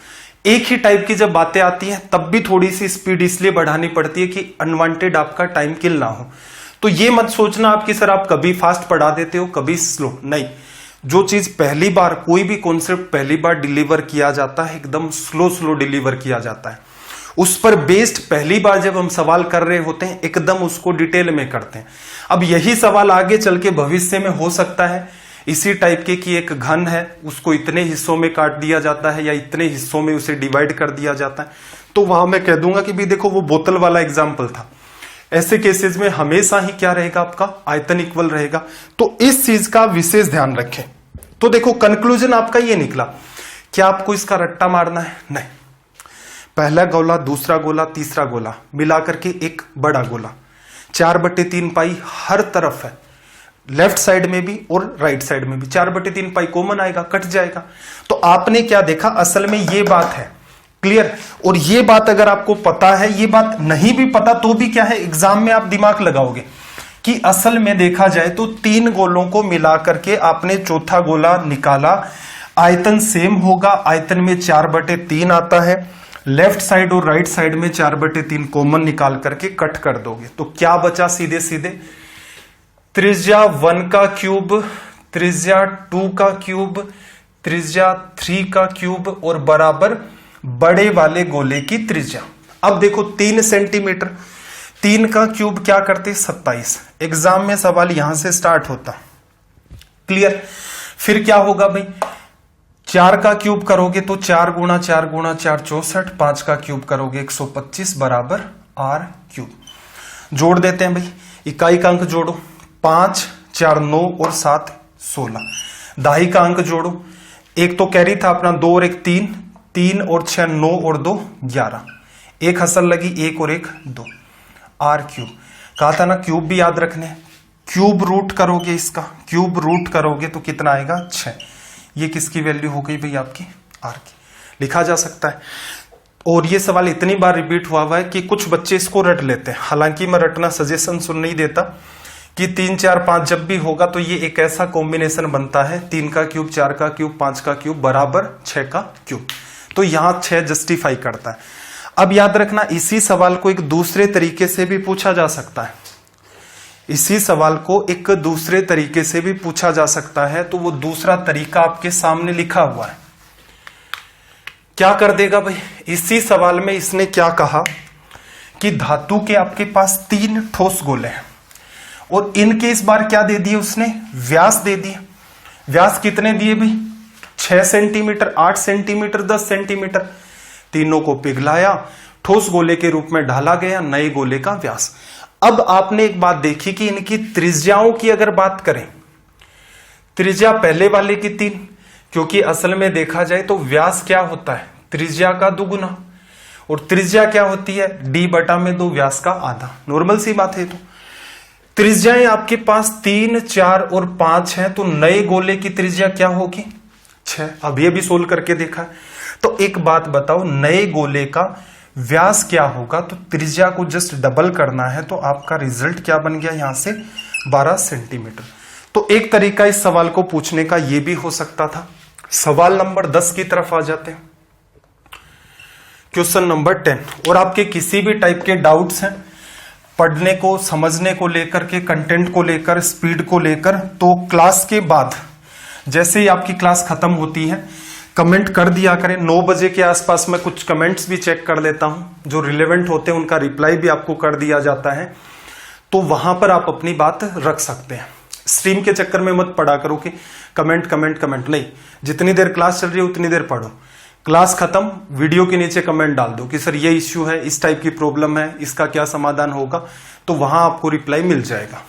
Speaker 1: एक ही टाइप की जब बातें आती हैं तब भी थोड़ी सी स्पीड इसलिए बढ़ानी पड़ती है कि अनवांटेड आपका टाइम किल ना हो। तो ये मत सोचना आप कि सर आप कभी फास्ट पढ़ा देते हो कभी स्लो, नहीं। जो चीज पहली बार, कोई भी कॉन्सेप्ट पहली बार डिलीवर किया जाता है एकदम स्लो डिलीवर किया जाता है। उस पर बेस्ड पहली बार जब हम सवाल कर रहे होते हैं एकदम उसको डिटेल में करते हैं। अब यही सवाल आगे चल के भविष्य में हो सकता है इसी टाइप के कि एक घन है, उसको इतने हिस्सों में काट दिया जाता है या इतने हिस्सों में उसे डिवाइड कर दिया जाता है, तो वहां मैं कह दूंगा कि भी देखो वो बोतल वाला एग्जाम्पल था। ऐसे केसेस में हमेशा ही क्या रहेगा, आपका आयतन इक्वल रहेगा। तो इस चीज का विशेष ध्यान रखें। तो देखो कंक्लूजन आपका ये निकला। क्या आपको इसका रट्टा मारना है? नहीं। पहला गोला, दूसरा गोला, तीसरा गोला मिलाकर के एक बड़ा गोला, 4/3 पाई हर तरफ है, लेफ्ट साइड में भी और राइट साइड में भी 4/3 पाई कॉमन आएगा, कट जाएगा। तो आपने क्या देखा, असल में ये बात है। क्लियर। और ये बात अगर आपको पता है, ये बात नहीं भी पता तो भी क्या है, एग्जाम में आप दिमाग लगाओगे कि असल में देखा जाए तो 3 गोलों को मिला करके आपने चौथा गोला निकाला, आयतन सेम होगा, आयतन में 4/3 आता है, लेफ्ट साइड और राइट साइड में 4/3 कॉमन निकाल करके कट कर दोगे तो क्या बचा, सीधे सीधे त्रिज्या 1 का क्यूब, त्रिज्या 2 का क्यूब, त्रिज्या 3 का क्यूब और बराबर बड़े वाले गोले की त्रिज्या। अब देखो 3 सेंटीमीटर, 3 का क्यूब क्या करते, 27। एग्जाम में सवाल यहां से स्टार्ट होता। क्लियर। फिर क्या होगा भाई, 4 का क्यूब करोगे तो 4 गुणा 4 गुणा 4 64, 5 का क्यूब करोगे 125 बराबर r क्यूब। जोड़ देते हैं भाई, इकाई का अंक जोड़ो, 5 4 9 और 7 16, दाही का अंक जोड़ो, एक तो कैरी था अपना 2 और 1 3, 3 और 6 9 और 2 11, एक हसल लगी 1 और 1 2, r क्यूब। कहा था ना क्यूब भी याद रखने, क्यूब रूट करोगे, इसका क्यूब रूट करोगे तो कितना आएगा 6। ये किसकी वैल्यू हो गई भाई, आपकी r की। लिखा जा सकता है। और ये सवाल इतनी बार रिपीट हुआ है कि कुछ बच्चे इसको रट लेते हैं। हालांकि मैं रटना सजेशन सुन नहीं देता कि 3 4 5 जब भी होगा तो ये एक ऐसा कॉम्बिनेशन बनता है 3 का क्यूब 4 का क्यूब 5 का क्यूब बराबर 6 का क्यूब। तो यहां 6 जस्टिफाई करता है। अब याद रखना इसी सवाल को एक दूसरे तरीके से भी पूछा जा सकता है। इसी सवाल को एक दूसरे तरीके से भी पूछा जा सकता है। तो वो दूसरा तरीका आपके सामने लिखा हुआ है। क्या कर देगा भाई, इसी सवाल में इसने क्या कहा कि धातु के आपके पास 3 ठोस गोले हैं और इनके इस बार क्या दे दिए उसने, व्यास दे दिए। व्यास कितने दिए भाई, 6 सेंटीमीटर, 8 सेंटीमीटर, 10 सेंटीमीटर। तीनों को पिघलाया, ठोस गोले के रूप में ढाला गया, नए गोले का व्यास। अब आपने एक बात देखी कि इनकी त्रिज्याओं की अगर बात करें, त्रिज्या पहले वाले की 3, क्योंकि असल में देखा जाए तो व्यास क्या होता है, त्रिज्या का दुगुना, और त्रिज्या क्या होती है, d बटा में 2 व्यास का आधा। नॉर्मल सी बात है। तो त्रिज्याएं आपके पास 3, 4 और 5 हैं, तो नए गोले की त्रिज्या क्या होगी, 6। अब ये भी सोल्व करके देखा है। तो एक बात बताओ, नए गोले का व्यास क्या होगा, तो त्रिज्या को जस्ट डबल करना है, तो आपका रिजल्ट क्या बन गया यहां से 12 सेंटीमीटर। तो एक तरीका इस सवाल को पूछने का यह भी हो सकता था। सवाल नंबर 10 की तरफ आ जाते हैं, क्वेश्चन नंबर 10। और आपके किसी भी टाइप के डाउट्स हैं पढ़ने को, समझने को लेकर के, कंटेंट को लेकर, स्पीड को लेकर, तो क्लास के बाद जैसे ही आपकी क्लास खत्म होती है कमेंट कर दिया करें। 9 बजे के आसपास मैं कुछ कमेंट्स भी चेक कर लेता हूं, जो रिलेवेंट होते हैं उनका रिप्लाई भी आपको कर दिया जाता है। तो वहां पर आप अपनी बात रख सकते हैं। स्ट्रीम के चक्कर में मत पढ़ा करो कि कमेंट कमेंट कमेंट, नहीं, जितनी देर क्लास चल रही है उतनी देर पढ़ो। क्लास खत्म, वीडियो के नीचे कमेंट डाल दो कि सर ये इश्यू है, इस टाइप की प्रॉब्लम है, इसका क्या समाधान होगा, तो वहां आपको रिप्लाई मिल जाएगा।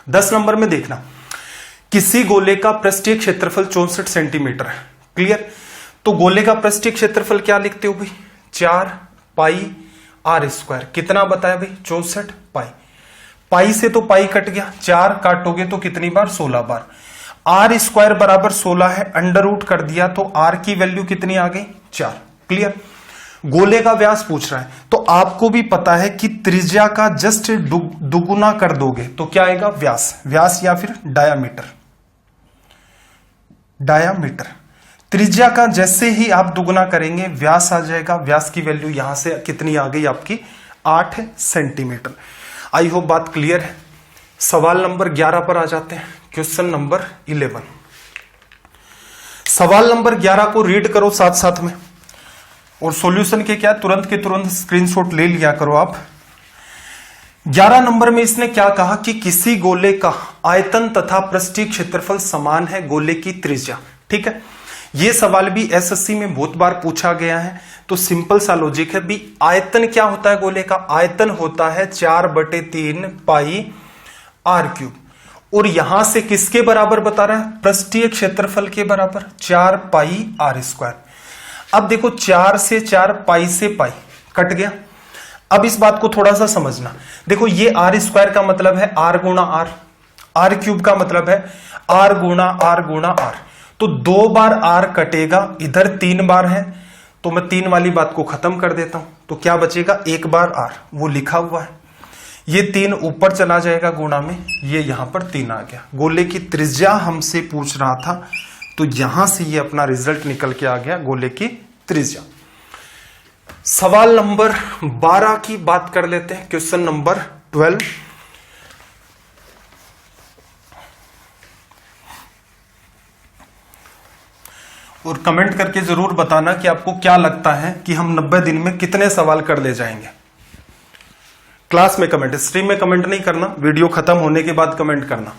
Speaker 1: 10 नंबर में देखना, किसी गोले का पृष्ठीय क्षेत्रफल 64 सेंटीमीटर है। क्लियर। तो गोले का पृष्ठीय क्षेत्रफल क्या लिखते हो भाई, 4 पाई आर स्क्वायर। कितना बताया भाई, 64 पाई। पाई से तो पाई कट गया, 4 काटोगे तो कितनी बार, 16 बार। आर स्क्वायर बराबर 16 है, अंडर रूट कर दिया तो आर की वैल्यू कितनी आ गई, 4। क्लियर। गोले का व्यास पूछ रहा है, तो आपको भी पता है कि त्रिज्या का जस्ट दुगुना कर दोगे तो क्या आएगा, व्यास। व्यास या फिर डायामीटर। डायामीटर, त्रिज्या का जैसे ही आप दुगुना करेंगे व्यास आ जाएगा। व्यास की वैल्यू यहां से कितनी आ गई आपकी, 8 सेंटीमीटर। आई होप बात क्लियर है। सवाल नंबर 11 पर आ जाते हैं, क्वेश्चन नंबर 11। सवाल नंबर 11 को रीड करो साथ साथ में, और सॉल्यूशन के क्या तुरंत के तुरंत स्क्रीनशॉट ले लिया करो आप। 11 नंबर में इसने क्या कहा कि किसी गोले का आयतन तथा पृष्ठीय क्षेत्रफल समान है गोले की त्रिज्या। ठीक है, यह सवाल भी एसएससी में बहुत बार पूछा गया है, तो सिंपल सा लॉजिक है भी। आयतन क्या होता है गोले का, आयतन होता है 4/3 पाई आर क्यूब, और यहां से किसके बराबर बता रहा है, पृष्ठीय क्षेत्रफल के बराबर, 4 पाई आर स्क्वायर। अब देखो 4 से 4, पाई से पाई कट गया। अब इस बात को थोड़ा सा समझना, देखो ये आर स्क्वायर का मतलब है आर गुणा आर, आर क्यूब का मतलब है आर गुणा आर गुणा आर। तो 2 बार आर कटेगा, इधर 3 बार है, तो मैं 3 वाली बात को खत्म कर देता हूं, तो क्या बचेगा, 1 बार आर, वो लिखा हुआ है। ये 3 ऊपर चला जाएगा गुणा में, ये यहां पर 3 आ गया। गोले की त्रिज्या हमसे पूछ रहा था, तो यहां से ये अपना रिजल्ट निकल के आ गया, गोले की त्रिज्या। सवाल नंबर 12 की बात कर लेते हैं, क्वेश्चन नंबर 12। और कमेंट करके जरूर बताना कि आपको क्या लगता है कि हम 90 दिन में कितने सवाल कर ले जाएंगे। क्लास में कमेंट, स्ट्रीम में कमेंट नहीं करना, वीडियो खत्म होने के बाद कमेंट करना।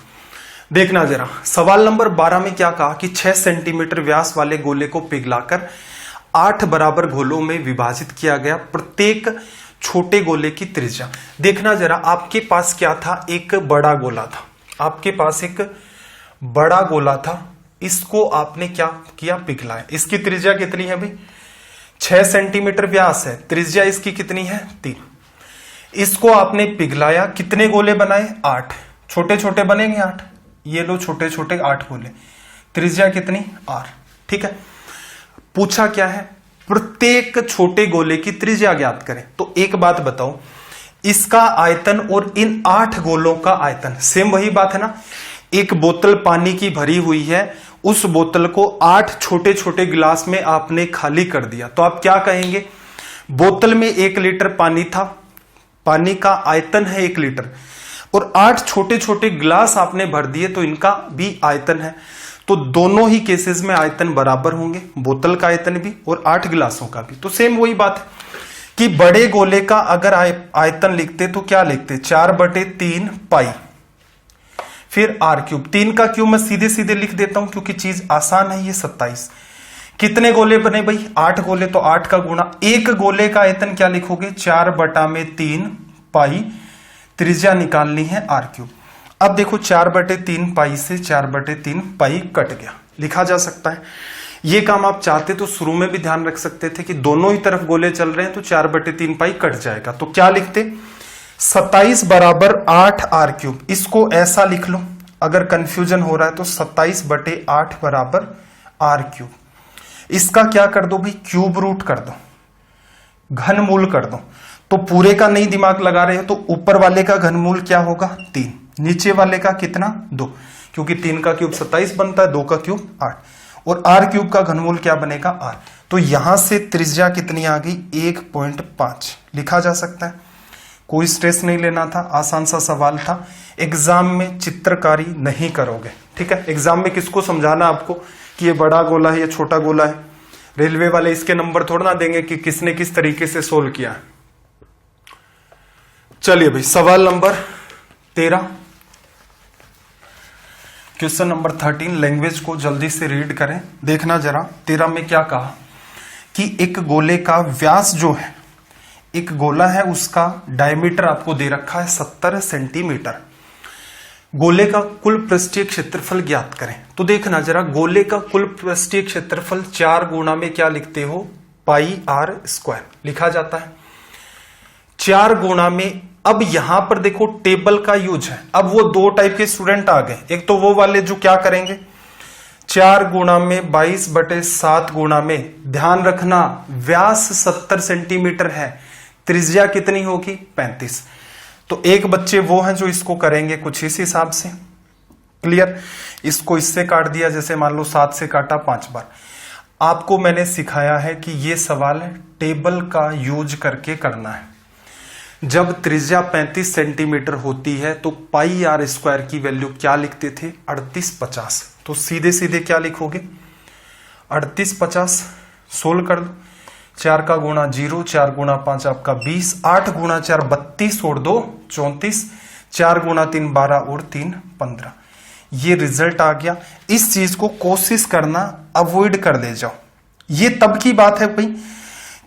Speaker 1: देखना जरा, सवाल नंबर 12 में क्या कहा कि 6 सेंटीमीटर व्यास वाले गोले को पिघलाकर 8 बराबर गोलों में विभाजित किया गया, प्रत्येक छोटे गोले की त्रिज्या। देखना जरा, आपके पास क्या था, एक बड़ा गोला था, आपके पास एक बड़ा गोला था, इसको आपने क्या किया, पिघलाया। इसकी त्रिज्या कितनी है भाई, 6 सेंटीमीटर व्यास है, त्रिज्या इसकी कितनी है, 3। इसको आपने पिघलाया, कितने गोले बनाए, 8। छोटे छोटे बनेंगे 8, ये लो छोटे छोटे 8 गोले, त्रिज्या कितनी, r। ठीक है, पूछा क्या है, प्रत्येक छोटे गोले की त्रिज्या ज्ञात करें। तो एक बात बताओ, इसका आयतन और इन 8 गोलों का आयतन सेम वही बात है ना। एक बोतल पानी की भरी हुई है, उस बोतल को 8 छोटे छोटे गिलास में आपने खाली कर दिया, तो आप क्या कहेंगे? बोतल में 1 लीटर पानी था, पानी का आयतन है 1 लीटर, और 8 छोटे छोटे गिलास आपने भर दिए, तो इनका भी आयतन है। तो दोनों ही केसेस में आयतन बराबर होंगे, बोतल का आयतन भी और 8 गिलासों का भी। तो सेम वही बात है कि बड़े गोले का अगर आयतन लिखते तो क्या लिखते? 4/3 पाई, फिर आर क्यूब। 3 का क्यूब मैं सीधे सीधे लिख देता हूं क्योंकि चीज आसान है। ये 27। कितने गोले बने भाई? 8 गोले, तो 8 का गुणा। एक गोले का आयतन क्या लिखोगे? 4/3 पाई, त्रिज्या निकालनी है आर क्यूब। अब देखो 4/3 पाई से 4/3 पाई कट गया, लिखा जा सकता है। ये काम आप चाहते तो शुरू में भी ध्यान रख सकते थे कि दोनों ही तरफ गोले चल रहे हैं तो 4/3 पाई कट जाएगा। तो क्या लिखते? 27 बराबर 8 आर क्यूब। इसको ऐसा लिख लो, अगर कंफ्यूजन हो रहा है तो 27/8 बराबर आर क्यूब। इसका क्या कर दो भाई? क्यूब रूट कर दो, घनमूल कर दो। तो पूरे का नहीं दिमाग लगा रहे हो तो ऊपर वाले का घनमूल क्या होगा? 3, नीचे वाले का कितना? 2, क्योंकि 3 का क्यूब 27 बनता है, 2 का क्यूब 8, और आर क्यूब का घनमूल क्या बनेगा? आर। तो यहां से त्रिज्या कितनी आ गई? 1.5 लिखा जा सकता है। कोई स्ट्रेस नहीं लेना था, आसान सा सवाल था। एग्जाम में चित्रकारी नहीं करोगे, ठीक है? एग्जाम में किसको समझाना आपको कि ये बड़ा गोला है या छोटा गोला है? रेलवे वाले इसके नंबर थोड़ा ना देंगे कि किसने किस तरीके से सोल्व किया। चलिए भाई, सवाल नंबर 13, क्वेश्चन नंबर 13। लैंग्वेज को जल्दी से रीड करें, देखना जरा। 13 में क्या कहा कि एक गोले का व्यास जो है, एक गोला है उसका डायमीटर आपको दे रखा है 70 सेंटीमीटर। गोले का कुल पृष्ठीय क्षेत्रफल ज्ञात करें। तो देखना जरा, गोले का कुल पृष्ठीय क्षेत्रफल 4 गुणा में क्या लिखते हो? पाई आर स्क्वायर लिखा जाता है। 4 गुणा में, अब यहां पर देखो टेबल का यूज है। अब वो 2 टाइप के स्टूडेंट आ गए। एक तो वो वाले जो क्या करेंगे, 4 गुणा में 22/7 गुणा में, ध्यान रखना व्यास 70 सेंटीमीटर है, त्रिज्या कितनी होगी? 35। तो एक बच्चे वो हैं जो इसको करेंगे कुछ इस हिसाब से। क्लियर? इसको इससे काट दिया, जैसे मान लो 7 से काटा 5 बार। आपको मैंने सिखाया है कि ये सवाल टेबल का यूज करके करना है। जब त्रिज्या 35 सेंटीमीटर होती है तो पाई आर स्क्वायर की वैल्यू क्या लिखते थे? 3850। तो सीधे सीधे क्या लिखोगे? 3850 सोल्व कर दो। 4 का गुणा 0, 4 गुणा 5 आपका 20, 8 गुणा 4 32 और 2 34, 4 गुणा 3 12 और 3 15। ये रिजल्ट आ गया। इस चीज को कोशिश करना अवॉइड कर दे जाओ। ये तब की बात है भाई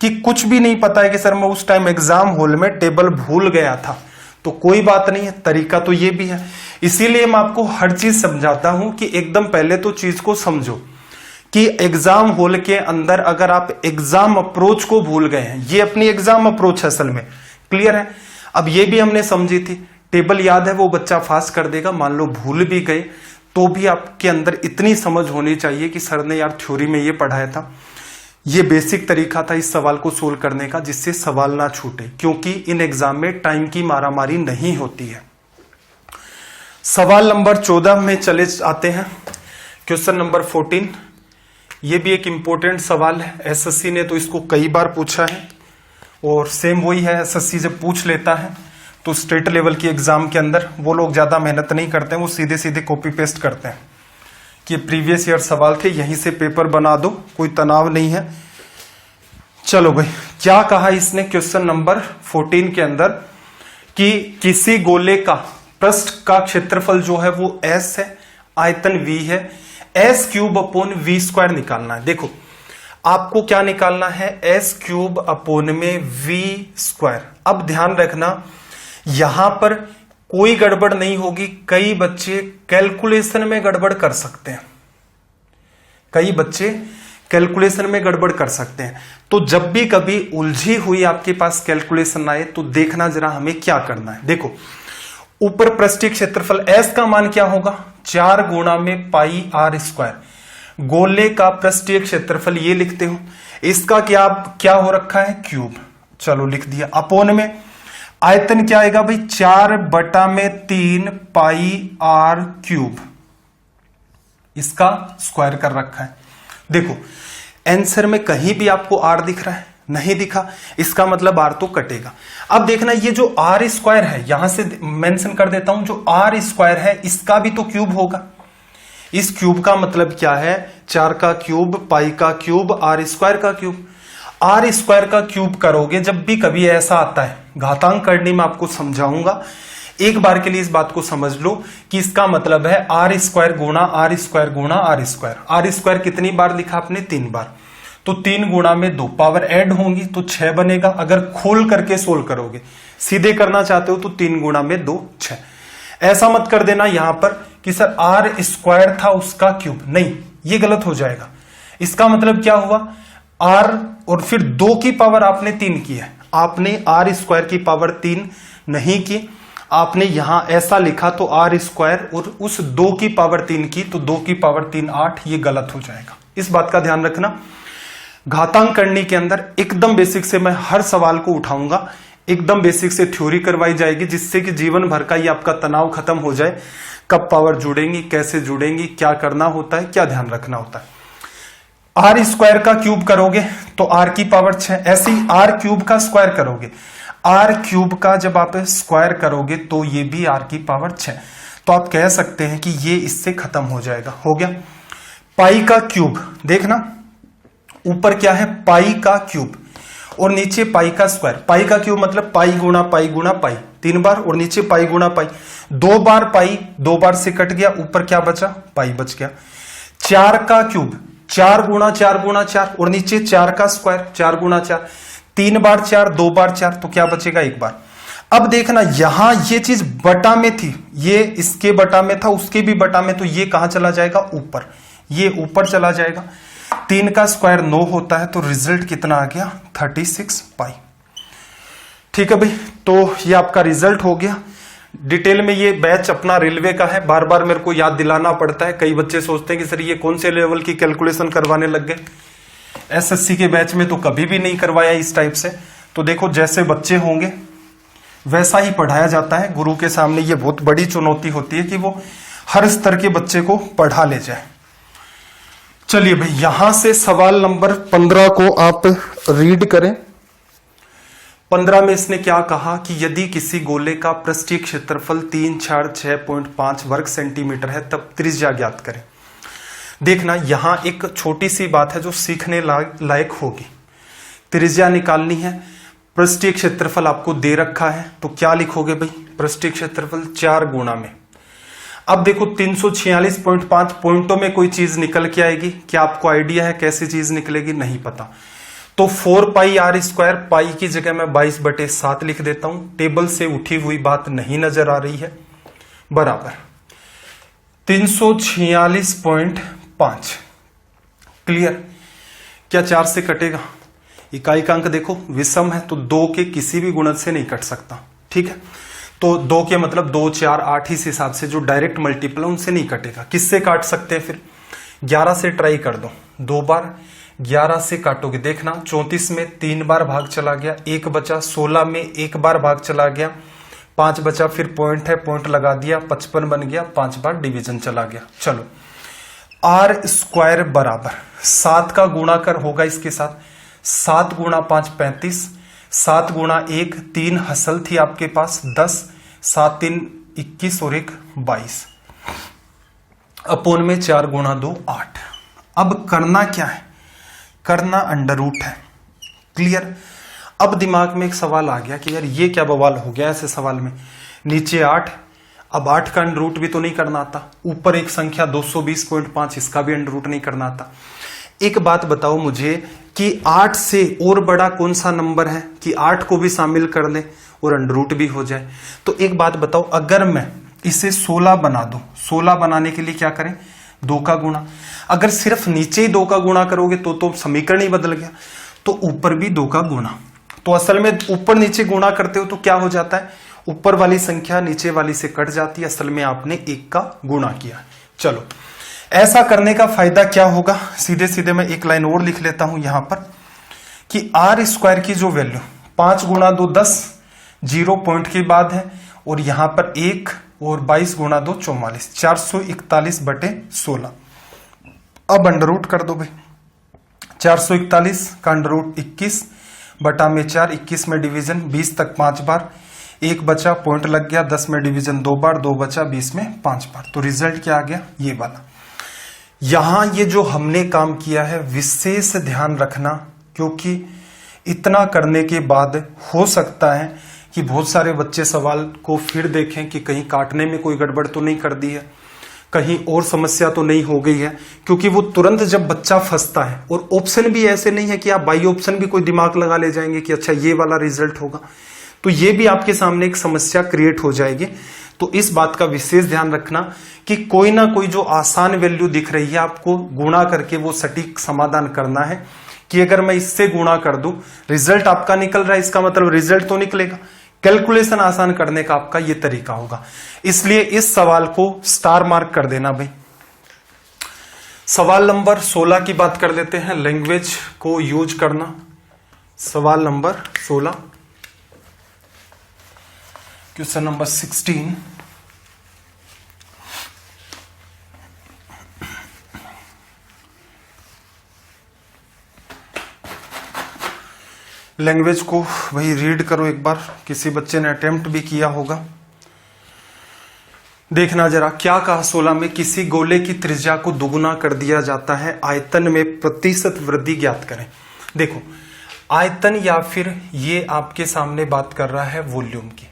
Speaker 1: कि कुछ भी नहीं पता है कि सर मैं उस टाइम एग्जाम हॉल में टेबल भूल गया था, तो कोई बात नहीं है, तरीका तो ये भी है। इसीलिए मैं आपको हर चीज समझाता हूं कि एकदम पहले तो चीज को समझो कि एग्जाम हॉल के अंदर अगर आप एग्जाम अप्रोच को भूल गए हैं, ये अपनी एग्जाम अप्रोच है असल में। क्लियर है? अब ये भी हमने समझी थी, टेबल याद है वो बच्चा फास्ट कर देगा। मान लो भूल भी गए तो भी आपके अंदर इतनी समझ होनी चाहिए कि सर ने यार थ्योरी में ये पढ़ाया था। ये बेसिक तरीका था इस सवाल को सोल्व करने का, जिससे सवाल ना छूटे, क्योंकि इन एग्जाम में टाइम की मारामारी नहीं होती है। सवाल नंबर 14 में चले आते हैं। क्वेश्चन नंबर 14, ये भी एक इंपॉर्टेंट सवाल है। एसएससी ने तो इसको कई बार पूछा है, और सेम वही है, एसएससी जब पूछ लेता है तो स्टेट लेवल की एग्जाम के अंदर वो लोग ज्यादा मेहनत नहीं करते हैं, वो सीधे सीधे कॉपी पेस्ट करते हैं कि प्रीवियस ईयर सवाल थे, यहीं से पेपर बना दो, कोई तनाव नहीं है। चलो भाई, क्या कहा इसने क्वेश्चन नंबर 14 के अंदर कि किसी गोले का पृष्ठ का क्षेत्रफल जो है वो s है, आयतन v है, s³/v² निकालना है। देखो आपको क्या निकालना है? s³/v²। अब ध्यान रखना यहां पर कोई गड़बड़ नहीं होगी। कई बच्चे कैलकुलेशन में गड़बड़ कर सकते हैं, कई बच्चे कैलकुलेशन में गड़बड़ कर सकते हैं। तो जब भी कभी उलझी हुई आपके पास कैलकुलेशन आए तो देखना जरा हमें क्या करना है। देखो ऊपर पृष्ठीय क्षेत्रफल s का मान क्या होगा? 4 गुणा में पाई आर स्क्वायर। गोले का पृष्ठीय क्षेत्रफल ये लिखते हो, इसका क्या हो रखा है? क्यूब। चलो लिख दिया। अपोन में आयतन क्या आएगा भाई, 4/3 पाई आर क्यूब, इसका स्क्वायर कर रखा है। देखो आंसर में कहीं भी आपको आर दिख रहा है, नहीं दिखा, इसका मतलब आर तो कटेगा। अब देखना ये जो आर स्क्वायर है, यहां से मेंशन कर देता हूं, जो आर स्क्वायर है इसका भी तो क्यूब होगा। इस क्यूब का मतलब क्या है, 4 का क्यूब, पाई का क्यूब, आर स्क्वायर का क्यूब। आर स्क्वायर का क्यूब करोगे जब भी कभी ऐसा आता है, घातांक करने में आपको समझाऊंगा, एक बार के लिए इस बात को समझ लो कि इसका मतलब है आर स्क्वायर गुणा आर स्क्वायर गुणा आर स्क्वायर। आर स्क्वायर कितनी बार लिखा आपने, 3 बार, तो 3 गुणा में 2, पावर ऐड होंगी तो 6 बनेगा। अगर खोल करके सोल्व करोगे, सीधे करना चाहते हो तो 3 गुणा में 2, 6। ऐसा मत कर देना यहां पर कि सर आर स्क्वायर था उसका क्यूब, नहीं, ये गलत हो जाएगा। इसका मतलब क्या हुआ, आर और फिर 2 की पावर आपने 3 की है, आपने आर स्क्वायर की पावर 3 नहीं की, आपने यहां ऐसा लिखा तो आर स्क्वायर और उस 2 की पावर 3 की, तो 2 की पावर 3 8, ये गलत हो जाएगा। इस बात का ध्यान रखना। घातांक करने के अंदर एकदम बेसिक से मैं हर सवाल को उठाऊंगा, एकदम बेसिक से थ्योरी करवाई जाएगी, जिससे कि जीवन भर का ये आपका तनाव खत्म हो जाए। कब पावर जुड़ेंगी, कैसे जुड़ेंगी, क्या करना होता है, क्या ध्यान रखना होता है। आर स्क्वायर का क्यूब करोगे तो आर की पावर 6, ऐसे ही आर क्यूब का स्क्वायर करोगे, आर क्यूब का जब आप स्क्वायर करोगे तो ये भी आर की पावर 6, तो आप कह सकते हैं कि ये इससे खत्म हो जाएगा। हो गया। पाई का क्यूब, देखना ऊपर क्या है, पाई का क्यूब और नीचे पाई का स्क्वायर। पाई का क्यूब मतलब पाई गुणा पाई गुणा पाई 3 बार, और नीचे पाई गुणा पाई 2 बार, पाई 2 बार से कट गया, ऊपर क्या बचा, पाई बच गया। 4 का क्यूब 4 गुणा 4 गुणा 4 और नीचे 4 का स्क्वायर 4 गुणा 4, 3 बार 4, 2 बार 4, तो क्या बचेगा, 1 बार। अब देखना यहां ये चीज बटा में थी, ये इसके बटा में था, उसके भी बटा में, तो ये कहां चला जाएगा, ऊपर, ये ऊपर चला जाएगा। 3 का स्क्वायर 9 होता है, तो रिजल्ट कितना आ गया, 36 पाई। ठीक है भाई, तो ये आपका रिजल्ट हो गया। डिटेल में ये बैच अपना रेलवे का है, बार बार मेरे को याद दिलाना पड़ता है। कई बच्चे सोचते हैं कि सर ये कौन से लेवल की कैलकुलेशन करवाने लग गए, एसएससी के बैच में तो कभी भी नहीं करवाया इस टाइप से। तो देखो जैसे बच्चे होंगे वैसा ही पढ़ाया जाता है। गुरु के सामने ये बहुत बड़ी चुनौती होती है कि वो हर स्तर के बच्चे को पढ़ा ले जाए। चलिए भाई, यहां से सवाल नंबर 15 को आप रीड करें। 15 में इसने क्या कहा कि यदि किसी गोले का पृष्ठीय क्षेत्रफल 3, 4, 6.5 वर्ग सेंटीमीटर है तब त्रिज्या ज्ञात करें। देखना यहां एक छोटी सी बात है जो सीखने लायक होगी। त्रिज्या निकालनी है, पृष्ठीय क्षेत्रफल आपको दे रखा है, तो क्या लिखोगे भाई, पृष्ठीय क्षेत्रफल 4 गुणा में। अब देखो 346.5 पॉइंटों में कोई चीज निकल के आएगी, क्या आपको आइडिया है कैसी चीज निकलेगी, नहीं पता। तो 4 पाई आर स्क्वायर, पाई की जगह मैं 22/7 लिख देता हूं, टेबल से उठी हुई बात नहीं नजर आ रही है, बराबर 346.5। क्लियर। क्या 4 से कटेगा, इकाई का अंक देखो विषम है तो 2 के किसी भी गुणज से नहीं कट सकता। ठीक है, तो 2 के मतलब 2, 4, 8 इस हिसाब से जो डायरेक्ट मल्टीपल उनसे नहीं कटेगा। किससे काट सकते हैं फिर, 11 से ट्राई कर दो, 2 बार 11 से काटोगे, देखना 34 में 3 बार भाग चला गया, 1 बचा, 16 में 1 बार भाग चला गया, 5 बचा, फिर पॉइंट है, पॉइंट लगा दिया, 55 बन गया, 5 बार डिवीजन चला गया। चलो आर स्क्वायर बराबर 7 का गुणाकर होगा इसके साथ, 7 गुणा 5 35, 7 गुणा 1 3 हसल थी आपके पास 10, 7 3 21 और 1 22, अपोन में 4 गुणा 2 8। अब करना क्या है, करना अंडर रूट है। क्लियर। अब दिमाग में एक सवाल आ गया कि यार ये क्या बवाल हो गया ऐसे सवाल में, नीचे 8, अब 8 का अंडर रूट भी तो नहीं करना आता, ऊपर एक संख्या 220.5 इसका भी अंडर रूट नहीं करना आता। एक बात बताओ मुझे कि 8 से और बड़ा कौन सा नंबर है कि 8 को भी शामिल कर ले और अंडर रूट भी हो जाए। तो एक बात बताओ, अगर मैं इसे 16 बना दूं, 16 बनाने के लिए क्या करें, 2 का गुणा। अगर सिर्फ नीचे ही 2 का गुणा करोगे तो समीकरण ही बदल गया, तो ऊपर भी 2 का गुणा। तो असल में ऊपर नीचे गुणा करते हो तो क्या हो जाता है, ऊपर वाली संख्या नीचे वाली से कट जाती है, असल में आपने 1 का गुणा किया। चलो ऐसा करने का फायदा क्या होगा, सीधे सीधे मैं एक लाइन और लिख लेता हूं यहां पर कि आर स्क्वायर की जो वैल्यू 5 गुणा 2 10, 0 पॉइंट के बाद है, और यहां पर 1 और 22 गुणा 2 44, 441/16। अब अंडर रूट कर दो भाई, 441 का अंडर रूट 21 बटा में 4, 21 में डिवीजन 20 तक 5 बार, 1 बचा, पॉइंट लग गया, 10 में डिवीजन 2 बार, 2 बचा, 20 में 5 बार। तो रिजल्ट क्या आ गया, ये वाला। यहां ये जो हमने काम किया है विशेष ध्यान रखना, क्योंकि इतना करने के बाद हो सकता है कि बहुत सारे बच्चे सवाल को फिर देखें कि कहीं काटने में कोई गड़बड़ तो नहीं कर दी है, कहीं और समस्या तो नहीं हो गई है, क्योंकि वो तुरंत जब बच्चा फंसता है, और ऑप्शन भी ऐसे नहीं है कि आप बाई ऑप्शन भी कोई दिमाग लगा ले जाएंगे कि अच्छा ये वाला रिजल्ट होगा, तो ये भी आपके सामने एक समस्या क्रिएट हो जाएगी। तो इस बात का विशेष ध्यान रखना कि कोई ना कोई जो आसान वैल्यू दिख रही है आपको गुणा करके वो सटीक समाधान करना है, कि अगर मैं इससे गुणा कर दूं रिजल्ट आपका निकल रहा है, इसका मतलब रिजल्ट तो निकलेगा। कैलकुलेशन आसान करने का आपका ये तरीका होगा, इसलिए इस सवाल को स्टार मार्क कर देना भाई। सवाल नंबर 16 की बात कर लेते हैं, लैंग्वेज को यूज करना। सवाल नंबर 16, क्वेश्चन नंबर 16। लैंग्वेज को वही रीड करो एक बार, किसी बच्चे ने अटेम्प्ट भी किया होगा। देखना जरा क्या कहा 16 में, किसी गोले की त्रिज्या को दुगुना कर दिया जाता है, आयतन में प्रतिशत वृद्धि ज्ञात करें। देखो आयतन या फिर ये आपके सामने बात कर रहा है वॉल्यूम की।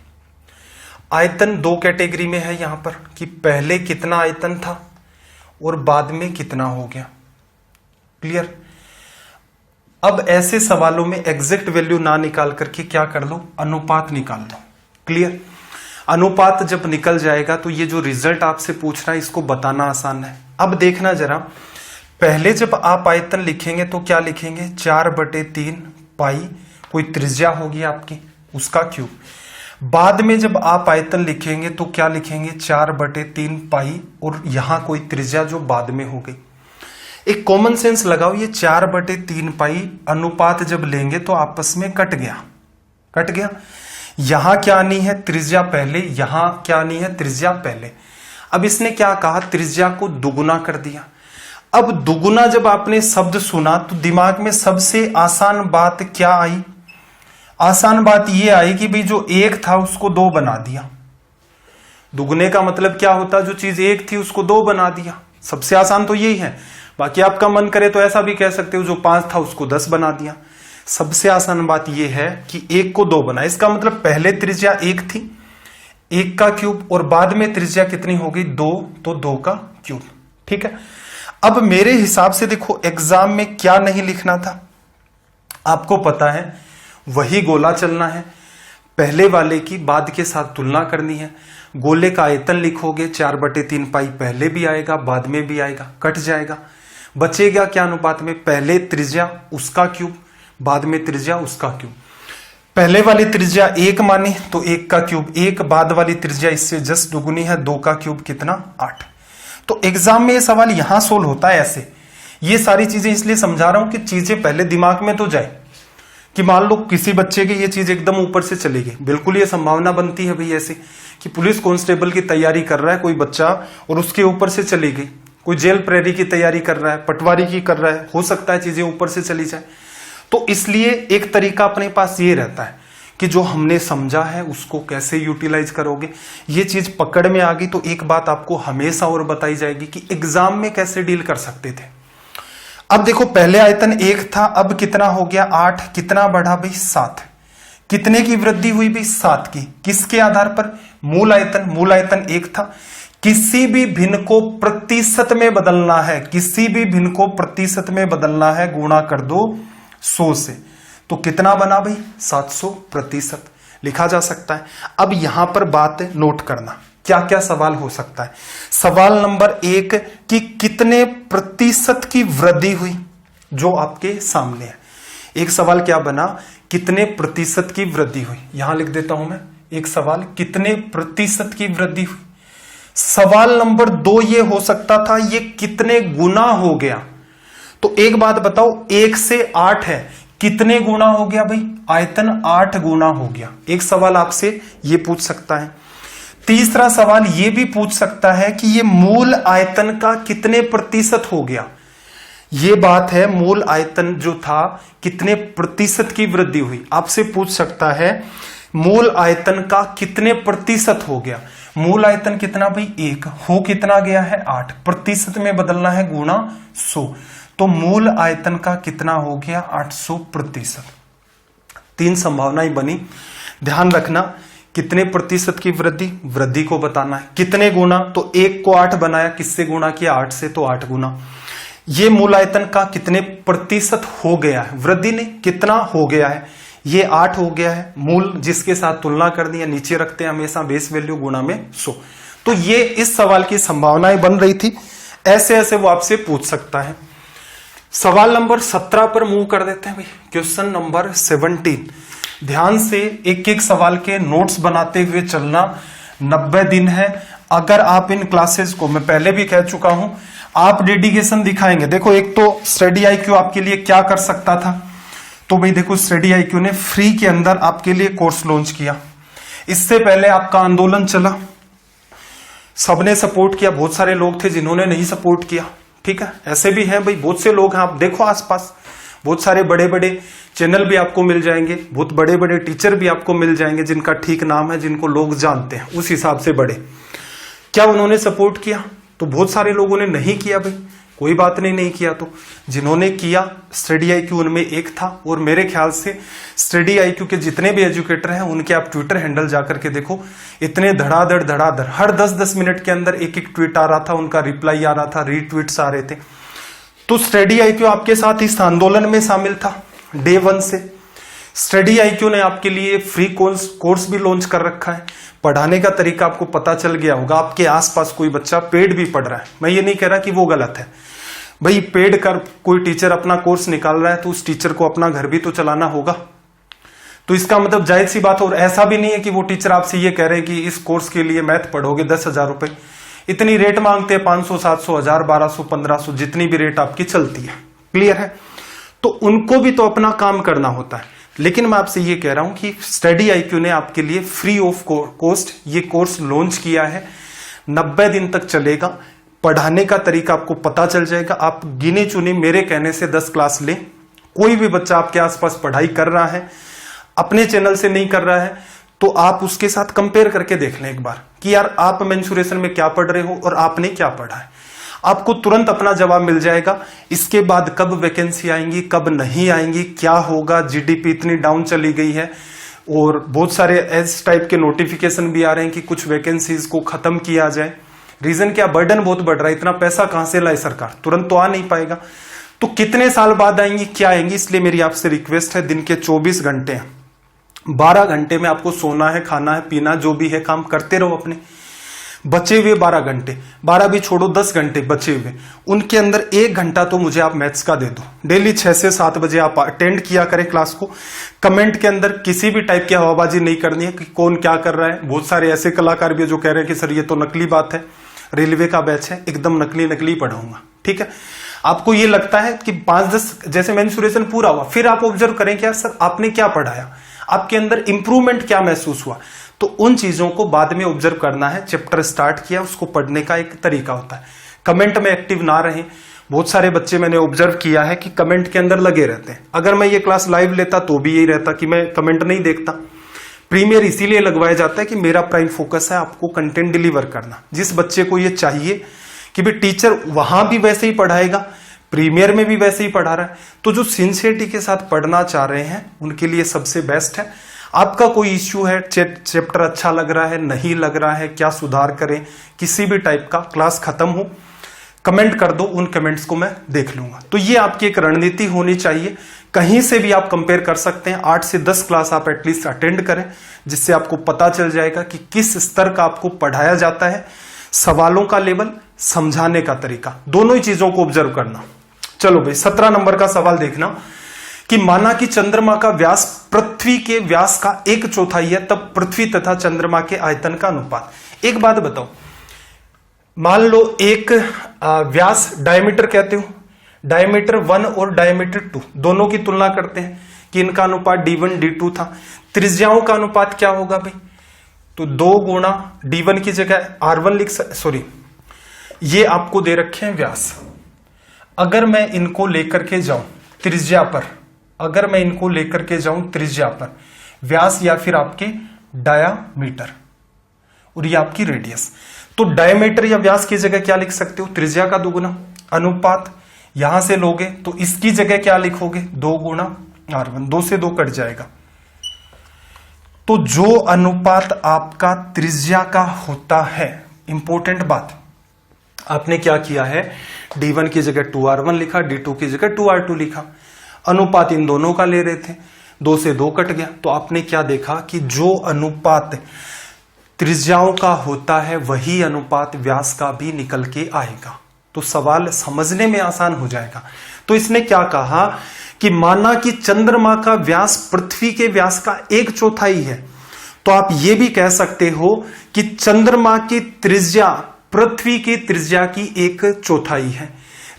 Speaker 1: आयतन दो कैटेगरी में है यहां पर, कि पहले कितना आयतन था और बाद में कितना हो गया। क्लियर। अब ऐसे सवालों में एग्जैक्ट वैल्यू ना निकाल करके क्या कर लो, अनुपात निकाल लो। क्लियर। अनुपात जब निकल जाएगा तो ये जो रिजल्ट आपसे पूछ रहा है इसको बताना आसान है। अब देखना जरा, पहले जब आप आयतन लिखेंगे तो क्या लिखेंगे, 4/3 पाई, कोई त्रिज्या होगी आपकी उसका क्यूब। बाद में जब आप आयतन लिखेंगे तो क्या लिखेंगे, 4/3 पाई, और यहां कोई त्रिज्या जो बाद में हो गई। एक कॉमन सेंस लगाओ, ये 4/3 पाई अनुपात जब लेंगे तो आपस में कट गया। यहां क्या आनी है, त्रिज्या पहले, यहां क्या आनी है, त्रिज्या पहले। अब इसने क्या कहा, त्रिज्या को दुगुना कर दिया। अब दुगुना जब आपने शब्द सुना तो दिमाग में सबसे आसान बात क्या आई, आसान बात यह आई कि भाई जो 1 था उसको 2 बना दिया। दुगुने का मतलब क्या होता, जो चीज 1 थी उसको 2 बना दिया। सबसे आसान तो यही है। बाकी आपका मन करे तो ऐसा भी कह सकते हो, जो 5 था उसको 10 बना दिया। सबसे आसान बात यह है कि 1 को 2 बना, इसका मतलब पहले त्रिज्या 1 थी, 1 का क्यूब, और बाद में त्रिज्या कितनी हो गई, 2, तो 2 का क्यूब। ठीक है। अब मेरे हिसाब से देखो एग्जाम में क्या नहीं लिखना था, आपको पता है वही गोला चलना है, पहले वाले की बाद के साथ तुलना करनी है। गोले का आयतन लिखोगे 4/3 पाई, पहले भी आएगा बाद में भी आएगा, कट जाएगा। बचेगा क्या अनुपात में, पहले त्रिज्या उसका क्यूब, बाद में त्रिज्या उसका क्यूब। पहले वाली त्रिज्या 1 माने तो 1 का क्यूब 1, बाद वाली त्रिज्या इससे जस्ट दुगुनी है, 2 का क्यूब कितना, 8। तो एग्जाम में ये सवाल यहां सोल्व होता है ऐसे। ये सारी चीजें इसलिए समझा रहा हूं कि चीजें पहले दिमाग में तो जाए, कि मान लो किसी बच्चे की ये चीज एकदम ऊपर से चली गई। बिल्कुल ये संभावना बनती है भाई ऐसे, कि पुलिस कांस्टेबल की तैयारी कर रहा है कोई बच्चा और उसके ऊपर से चली गई, कोई जेल प्रेरी की तैयारी कर रहा है, पटवारी की कर रहा है, हो सकता है चीजें ऊपर से चली जाए। तो इसलिए एक तरीका अपने पास ये रहता है कि जो हमने समझा है उसको कैसे यूटिलाइज करोगे। ये चीज पकड़ में आ गई तो एक बात आपको हमेशा और बताई जाएगी कि एग्जाम में कैसे डील कर सकते थे। अब देखो पहले आयतन 1 था, अब कितना हो गया, 8, कितना बढ़ा भाई, 7। कितने की वृद्धि हुई भाई, 7 की। किसके आधार पर, मूल आयतन 1 था। किसी भी भिन्न को प्रतिशत में बदलना है, किसी भी भिन्न को प्रतिशत में बदलना है, गुणा कर दो 100 से, तो कितना बना भाई, 700% लिखा जा सकता है। अब यहां पर बात नोट करना, क्या क्या सवाल हो सकता है। सवाल नंबर 1 कि कितने प्रतिशत की वृद्धि हुई, जो आपके सामने है। एक सवाल क्या बना, कितने प्रतिशत की वृद्धि हुई, यहां लिख देता हूं मैं एक सवाल, कितने प्रतिशत की वृद्धि हुई। सवाल नंबर 2 ये हो सकता था, ये कितने गुना हो गया। तो एक बात बताओ, 1 से 8 है, कितने गुना हो गया भाई, आयतन 8 गुना हो गया। एक सवाल आपसे ये पूछ सकता है। तीसरा सवाल ये भी पूछ सकता है कि ये मूल आयतन का कितने प्रतिशत हो गया। ये बात है, मूल आयतन जो था कितने प्रतिशत की वृद्धि हुई, आपसे पूछ सकता है मूल आयतन का कितने प्रतिशत हो गया। मूल आयतन कितना भाई 1, हो कितना गया है 8, प्रतिशत में बदलना है गुणा 100, तो मूल आयतन का कितना हो गया 800%। 3 संभावनाएं बनी, ध्यान रखना कितने प्रतिशत की वृद्धि को बताना है, कितने गुना, तो 1 को 8 बनाया, किससे गुणा किया 8 से, तो 8 गुना। ये मूल आयतन का कितने प्रतिशत हो गया है, वृद्धि नहीं कितना हो गया है, ये 8 हो गया है। मूल जिसके साथ तुलना करनी है नीचे रखते हैं हमेशा बेस वैल्यू गुणा में 100। तो ये इस सवाल की संभावनाएं बन रही थी, ऐसे ऐसे वो आपसे पूछ सकता है। सवाल नंबर 17 पर मूव कर देते हैं भाई, क्वेश्चन नंबर 17। ध्यान से एक एक सवाल के नोट्स बनाते हुए चलना। 90 दिन है। अगर आप इन क्लासेस को, मैं पहले भी कह चुका हूं, आप डेडिकेशन दिखाएंगे। देखो एक तो स्टडी आईक्यू आपके लिए क्या कर सकता था, तो भाई देखो स्टडी आईक्यू ने फ्री के अंदर आपके लिए कोर्स लॉन्च किया। इससे पहले आपका आंदोलन चला, सबने सपोर्ट किया, बहुत सारे लोग थे जिन्होंने नहीं सपोर्ट किया, ठीक है, ऐसे भी हैं भाई, बहुत से लोग हैं। आप देखो आसपास बहुत सारे बड़े बड़े चैनल भी आपको मिल जाएंगे, बहुत बड़े बड़े टीचर भी आपको मिल जाएंगे जिनका ठीक नाम है, जिनको लोग जानते हैं उस हिसाब से बड़े। क्या उन्होंने सपोर्ट किया? तो बहुत सारे लोगों ने नहीं किया भाई, कोई बात नहीं किया। तो जिन्होंने किया स्टडी आईक्यू उनमें एक था, और मेरे ख्याल से स्टडी आईक्यू के जितने भी एजुकेटर हैं उनके आप ट्विटर हैंडल जाकर के देखो, इतने धड़ाधड़ हर 10-10 मिनट के अंदर एक एक ट्वीट आ रहा था, उनका रिप्लाई आ रहा था, रीट्वीट्स आ रहे थे। तो स्टडी आईक्यू आपके साथ इस आंदोलन में शामिल था डे 1 से। स्टडी आईक्यू ने आपके लिए फ्री कोर्स भी लॉन्च कर रखा है। पढ़ाने का तरीका आपको पता चल गया होगा। आपके आसपास कोई बच्चा पेड भी पढ़ रहा है, मैं ये नहीं कह रहा कि वो गलत है भाई, पेड कर कोई टीचर अपना कोर्स निकाल रहा है तो उस टीचर को अपना घर भी तो चलाना होगा। तो इसका मतलब जायज सी बात, और ऐसा भी नहीं है कि वो टीचर आपसे ये कह रहे हैं कि इस कोर्स के लिए मैथ पढ़ोगे 10,000 रुपए, इतनी रेट मांगते हैं 500, 700, 1000, 1200, 1500, जितनी भी रेट आपकी चलती है। क्लियर है? तो उनको भी तो अपना काम करना होता है। लेकिन मैं आपसे ये कह रहा हूं कि स्टडी आईक्यू ने आपके लिए फ्री ऑफ कॉस्ट ये कोर्स लॉन्च किया है। 90 दिन तक चलेगा। पढ़ाने का तरीका आपको पता चल जाएगा। आप गिने चुने मेरे कहने से 10 क्लास लें। कोई भी बच्चा आपके आसपास पढ़ाई कर रहा है, अपने चैनल से नहीं कर रहा है, तो आप उसके साथ कंपेयर करके देख लें एक बार कि यार आप मेंसुरेशन में क्या पढ़ रहे हो और आपने क्या पढ़ा है। आपको तुरंत अपना जवाब मिल जाएगा। इसके बाद कब वैकेंसी आएंगी, कब नहीं आएंगी, क्या होगा, जीडीपी इतनी डाउन चली गई है, और बहुत सारे इस टाइप के नोटिफिकेशन भी आ रहे हैं कि कुछ वैकेंसीज को खत्म किया जाए। रीजन क्या, बर्डन बहुत बढ़ रहा है, इतना पैसा कहां से लाए सरकार, तुरंत तो आ नहीं पाएगा। तो कितने साल बाद आएंगी, क्या आएंगी, इसलिए मेरी आपसे रिक्वेस्ट है, दिन के 24 घंटे हैं, 12 घंटे में आपको सोना है, खाना है, पीना, जो भी है काम करते रहो अपने। बचे हुए 12 घंटे, 12 भी छोड़ो, 10 घंटे बचे हुए, उनके अंदर 1 घंटा तो मुझे आप मैथ्स का दे दो। डेली 6 से 7 बजे आप अटेंड किया करें क्लास को। कमेंट के अंदर किसी भी टाइप की हवाबाजी नहीं करनी है कि कौन क्या कर रहा है। बहुत सारे ऐसे कलाकार भी जो कह रहे हैं कि सर ये तो नकली बात है, रेलवे का बैच है, एकदम नकली पढ़ाऊंगा। ठीक है, आपको ये लगता है कि 5-10 जैसे मेंसुरेशन पूरा हुआ, फिर आप ऑब्जर्व करें कि यार सर आपने क्या पढ़ाया, आपके अंदर इंप्रूवमेंट क्या महसूस हुआ। तो उन चीजों को बाद में ऑब्जर्व करना है। चैप्टर स्टार्ट किया, उसको पढ़ने का एक तरीका होता है। कमेंट में एक्टिव ना रहें। बहुत सारे बच्चे मैंने ऑब्जर्व किया है कि कमेंट के अंदर लगे रहते हैं। अगर मैं ये क्लास लाइव लेता तो भी यही रहता कि मैं कमेंट नहीं देखता। प्रीमियर इसीलिए लगवाया जाता है कि मेरा प्राइम फोकस है आपको कंटेंट डिलीवर करना। जिस बच्चे को ये चाहिए कि भाई टीचर वहां भी वैसे ही पढ़ाएगा, प्रीमियर में भी वैसे ही पढ़ा रहा है, तो जो सिंसियरिटी के साथ पढ़ना चाह रहे हैं उनके लिए सबसे बेस्ट है। आपका कोई इश्यू है, चैप्टर अच्छा लग रहा है, नहीं लग रहा है, क्या सुधार करें, किसी भी टाइप का, क्लास खत्म हो कमेंट कर दो, उन कमेंट्स को मैं देख लूंगा। तो ये आपकी एक रणनीति होनी चाहिए। कहीं से भी आप कंपेयर कर सकते हैं। 8 से 10 क्लास आप एटलीस्ट अटेंड करें, जिससे आपको पता चल जाएगा कि किस स्तर का आपको पढ़ाया जाता है। सवालों का लेवल, समझाने का तरीका, दोनों ही चीजों को ऑब्जर्व करना। चलो भाई 17 नंबर का सवाल देखना कि माना कि चंद्रमा का व्यास पृथ्वी के व्यास का 1/4 है, तब पृथ्वी तथा चंद्रमा के आयतन का अनुपात। एक बात बताओ, मान लो एक व्यास डायमीटर कहते हो, डायमीटर 1 और डायमीटर 2 दोनों की तुलना करते हैं। कि इनका अनुपात d1 d2 था। त्रिज्याओं का अनुपात क्या होगा भाई, तो 2 गुणा d1 की जगह r1 ये आपको दे रखे हैं व्यास। अगर मैं इनको लेकर के जाऊं त्रिज्या पर, अगर मैं इनको लेकर के जाऊं त्रिज्या पर, व्यास या फिर आपके डायामीटर, और ये आपकी रेडियस, तो डायमीटर या व्यास की जगह क्या लिख सकते हो, त्रिज्या का 2 गुना, अनुपात यहां से लोगे तो इसकी जगह क्या लिखोगे, 2 गुणा r1, 2 से 2 कट जाएगा। तो जो अनुपात आपका त्रिज्या का होता है, इंपॉर्टेंट बात, आपने क्या किया है, d1 की जगह 2r1 लिखा, d2 की जगह 2r2 लिखा, अनुपात इन दोनों का ले रहे थे, 2 से 2 कट गया, तो आपने क्या देखा कि जो अनुपात त्रिज्याओं का होता है वही अनुपात व्यास का भी निकल के आएगा। तो सवाल समझने में आसान हो जाएगा। तो इसने क्या कहा कि माना कि चंद्रमा का व्यास पृथ्वी के व्यास का 1/4 है, तो आप ये भी कह सकते हो कि चंद्रमा की त्रिज्या पृथ्वी की त्रिज्या की 1/4 है।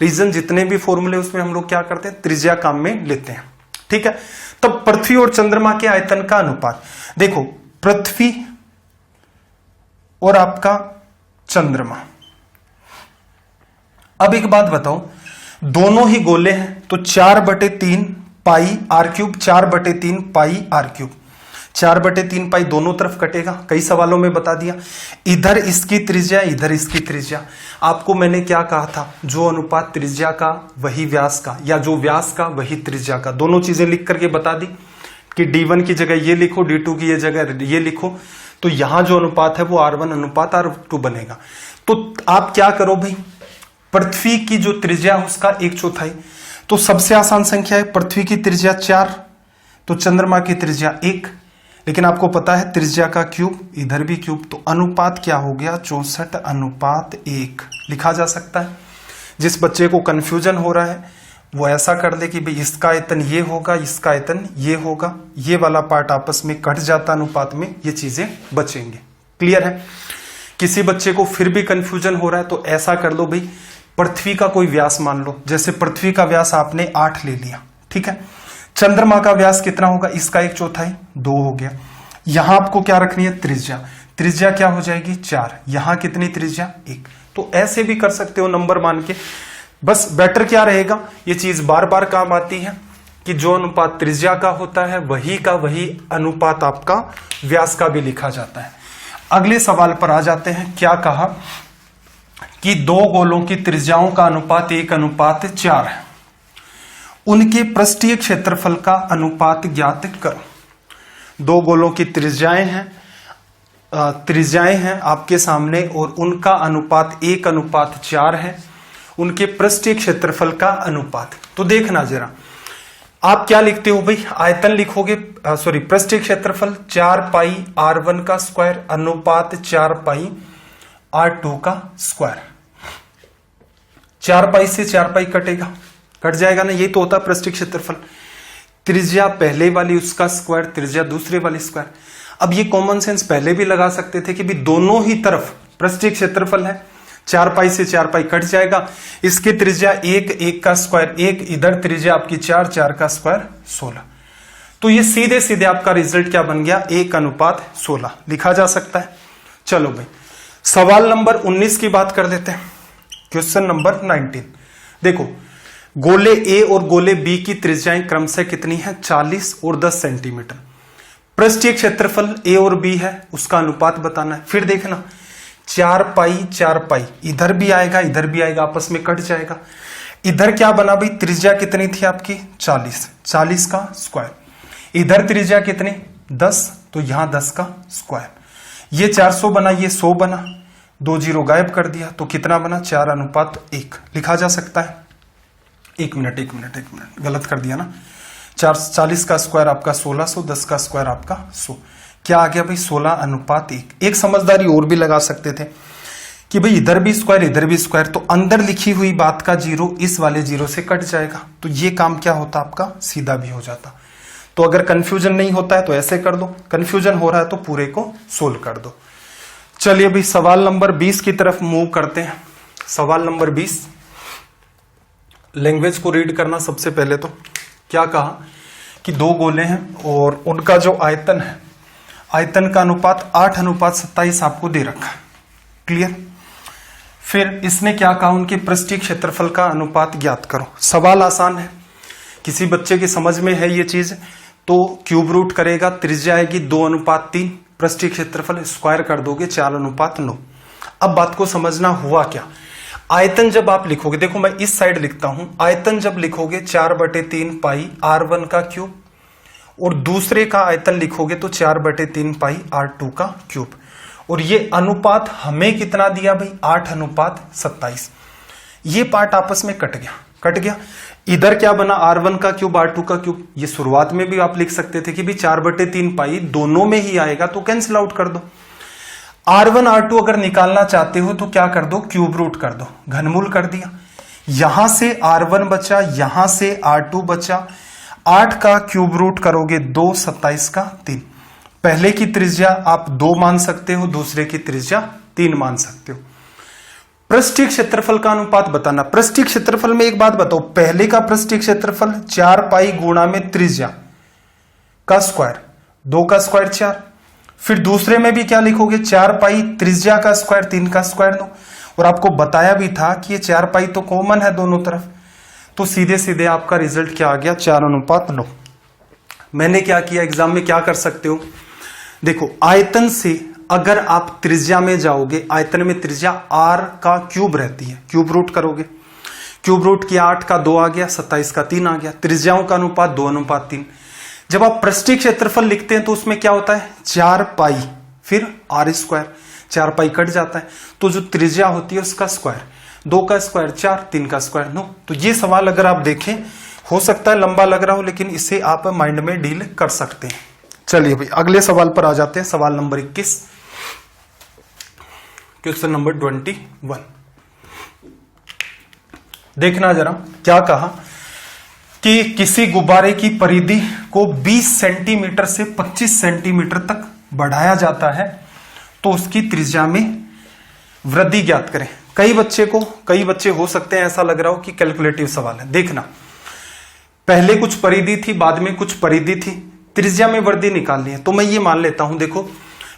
Speaker 1: रीजन जितने भी फॉर्मूले उसमें हम लोग क्या करते हैं, त्रिज्या काम में लेते हैं, ठीक है। तब पृथ्वी और चंद्रमा के आयतन का अनुपात देखो, पृथ्वी और आपका चंद्रमा। अब एक बात बताओ, दोनों ही गोले हैं, तो 4/3 पाई r3, 4/3 पाई r3, 4/3 पाई दोनों तरफ कटेगा, कई सवालों में बता दिया। इधर इसकी त्रिज्या, इधर इसकी त्रिज्या। आपको मैंने क्या कहा था, जो अनुपात त्रिज्या का वही व्यास का, या जो व्यास का वही त्रिज्या का, दोनों चीजें लिख करके बता दी कि d1 की जगह ये लिखो, d2 की जगह ये लिखो, तो यहां जो अनुपात है वो r1 अनुपात r2 बनेगा। तो आप क्या करो भाई, पृथ्वी की जो त्रिज्या है उसका 1/4, तो सबसे आसान संख्या है, पृथ्वी की त्रिज्या 4, तो चंद्रमा की त्रिज्या 1, लेकिन आपको पता है त्रिज्या का क्यूब, इधर भी क्यूब, तो अनुपात क्या हो गया, 64/1 लिखा जा सकता है। जिस बच्चे को कंफ्यूजन हो रहा है वो ऐसा कर ले कि भाई इसका आयतन ये होगा, इसका आयतन ये होगा, ये वाला पार्ट आपस में कट जाता अनुपात में, ये चीजें बचेंगे। क्लियर है। किसी बच्चे को फिर भी कंफ्यूजन हो रहा है तो ऐसा कर लो भाई, पृथ्वी का कोई व्यास मान लो, जैसे पृथ्वी का व्यास आपने 8 ले लिया, ठीक है। चंद्रमा का व्यास कितना होगा, इसका 1/4, 2 हो गया। यहां आपको क्या रखनी है, त्रिज्या, त्रिज्या क्या हो जाएगी 4, यहां कितनी त्रिज्या 1। तो ऐसे भी कर सकते हो नंबर मान के, बस बेटर क्या रहेगा, ये चीज बार बार काम आती है कि जो अनुपात त्रिज्या का होता है वही का वही अनुपात आपका व्यास का भी लिखा जाता है। अगले सवाल पर आ जाते हैं। क्या कहा कि 2 गोलों की त्रिज्याओं का अनुपात 1/4 है, उनके पृष्ठीय क्षेत्रफल का अनुपात ज्ञात करो। 2 गोलों की त्रिज्याएं हैं आपके सामने और उनका अनुपात 1/4 है, उनके पृष्ठीय क्षेत्रफल का अनुपात। तो देखना जरा, आप क्या लिखते हो भाई, आयतन लिखोगे, पृष्ठीय क्षेत्रफल 4 पाई r1 का स्क्वायर अनुपात 4 पाई r2 का स्क्वायर। 4 पाई से 4 पाई कटेगा, कट जाएगा ना, ये तो होता है पृष्ठीय क्षेत्रफल। त्रिज्या पहले वाली उसका स्क्वायर, त्रिज्या दूसरे वाली स्क्वायर। अब ये कॉमन सेंस पहले भी लगा सकते थे कि भी दोनों ही तरफ पृष्ठीय क्षेत्रफल है, 4 पाई से 4 पाई कट जाएगा, इसकी त्रिज्या 1, 1 का स्क्वायर 1, इधर त्रिज्या आपकी 4, 4 का स्क्वायर 16। तो ये सीधे सीधे आपका रिजल्ट क्या बन गया, 1/16 लिखा जा सकता है। चलो भाई सवाल नंबर 19 की बात कर लेते हैं। क्वेश्चन नंबर 19 देखो, गोले ए और गोले बी की त्रिज्याएं क्रमशः कितनी है, 40 और 10 सेंटीमीटर। पृष्ठीय क्षेत्रफल ए और बी है, उसका अनुपात बताना है। फिर देखना 4 पाई 4 पाई, इधर भी आएगा इधर भी आएगा, आपस में कट जाएगा। इधर क्या बना भाई, त्रिज्या कितनी थी आपकी 40, 40 का स्क्वायर। इधर त्रिज्या कितनी 10, तो यहां 10 का स्क्वायर। ये 400 बना, ये 100 बना, 2 0 गायब कर दिया, तो कितना बना 4/1 लिखा जा सकता है। एक मिनट गलत कर दिया ना, 40 का स्क्वायर आपका 1600, 10 का स्क्वायर आपका 100, क्या आ गया भाई 16/1। एक समझदारी और भी लगा सकते थे कि भाई इधर भी स्क्वायर इधर भी स्क्वायर, तो अंदर लिखी हुई बात का 0 इस वाले 0 से कट जाएगा, तो ये काम क्या होता आपका सीधा भी हो जाता। तो अगर कंफ्यूजन नहीं होता है तो ऐसे कर दो, कंफ्यूजन हो रहा है तो पूरे को सोल्व कर दो। चलिए भाई सवाल नंबर 20 की तरफ मूव करते हैं। सवाल नंबर 20, लैंग्वेज को रीड करना सबसे पहले। तो क्या कहा कि दो गोले हैं और उनका जो आयतन है, आयतन का अनुपात 8:27 आपको दे रखा है। क्लियर। फिर इसने क्या कहा, उनके पृष्ठीय क्षेत्रफल का अनुपात ज्ञात करो। सवाल आसान है, किसी बच्चे की समझ में है ये चीज तो क्यूब रूट करेगा, त्रिज्या आएगी 2:3, पृष्ठीय क्षेत्रफल स्क्वायर कर दोगे 4:9। अब बात को समझना हुआ क्या। आयतन जब आप लिखोगे, देखो मैं इस साइड लिखता हूं, आयतन जब लिखोगे 4/3 पाई r1 का क्यूब, और दूसरे का आयतन लिखोगे तो 4/3 पाई r2 का क्यूब। और ये अनुपात हमें कितना दिया भाई, 8:27। ये पार्ट आपस में कट गया। इधर क्या बना, r1 का क्यूब r2 का क्यूब। ये शुरुआत में भी आप लिख सकते थे कि भाई 4/3 पाई दोनों में ही आएगा तो कैंसिल आउट कर दो। r1 r2 अगर निकालना चाहते हो तो क्या कर दो, क्यूब रूट कर दो, घनमूल कर दिया। यहां से r1 बचा, यहां से r2 बचा, 8 का क्यूब रूट करोगे 2, 27 का 3। पहले की त्रिज्या आप 2 मान सकते हो, दूसरे की त्रिज्या 3 मान सकते हो। पृष्ठीय क्षेत्रफल का अनुपात बताना। पृष्ठीय क्षेत्रफल में एक बात बताओ, पहले का पृष्ठीय क्षेत्रफल 4 पाई गुणा में त्रिज्या का स्क्वायर, 2 का स्क्वायर 4। फिर दूसरे में भी क्या लिखोगे, 4 पाई त्रिज्या का स्क्वायर, 3 का स्क्वायर 9। और आपको बताया भी था कि ये 4 पाई तो कॉमन है दोनों तरफ, तो सीधे सीधे आपका रिजल्ट क्या आ गया, 4:9। मैंने क्या किया, एग्जाम में क्या कर सकते हो, देखो आयतन से अगर आप त्रिज्या में जाओगे, आयतन में त्रिज्या r का क्यूब रहती है, क्यूब रूट करोगे, क्यूब रूट किया 8 का 2 आ गया, 27 का 3 आ गया। त्रिज्याओं का अनुपात 2:3। जब आप पृष्ठीय क्षेत्रफल लिखते हैं तो उसमें क्या होता है, 4 पाई फिर r², 4 पाई कट जाता है तो जो त्रिज्या होती है उसका स्क्वायर, 2 का स्क्वायर 4, 3 का स्क्वायर 9। तो ये सवाल अगर आप देखें, हो सकता है लंबा लग रहा हो लेकिन इसे आप माइंड में डील कर सकते हैं। चलिए भाई अगले सवाल पर आ जाते हैं। सवाल नंबर 21, क्वेश्चन नंबर 21। देखना जरा क्या कहा कि किसी गुब्बारे की परिधि को 20 सेंटीमीटर से 25 सेंटीमीटर तक बढ़ाया जाता है तो उसकी त्रिज्या में वृद्धि ज्ञात करें। कई बच्चे हो सकते हैं ऐसा लग रहा हो कि कैलकुलेटिव सवाल है। देखना, पहले कुछ परिधि थी, बाद में कुछ परिधि थी, त्रिज्या में वृद्धि निकालनी है। तो मैं ये मान लेता हूं, देखो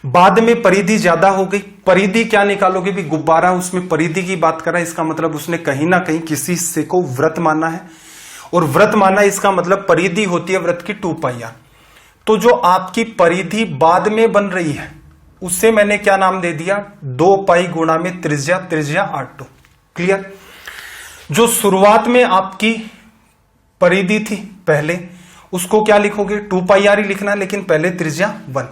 Speaker 1: बाद में परिधि ज्यादा हो गई, परिधि क्या निकालोगे भी, गुब्बारा, उसमें परिधि की बात कर रहा है, इसका मतलब उसने कहीं ना कहीं किसी हिस्से को वृत्त माना है, और वृत्त माना इसका मतलब परिधि होती है वृत्त की 2πr। तो जो आपकी परिधि बाद में बन रही है उससे मैंने क्या नाम दे दिया, 2 पाई गुणा में त्रिज्या r2। क्लियर। जो शुरुआत में आपकी परिधि थी पहले, उसको क्या लिखोगे, 2πr ही लिखना है, लेकिन पहले त्रिज्या 1।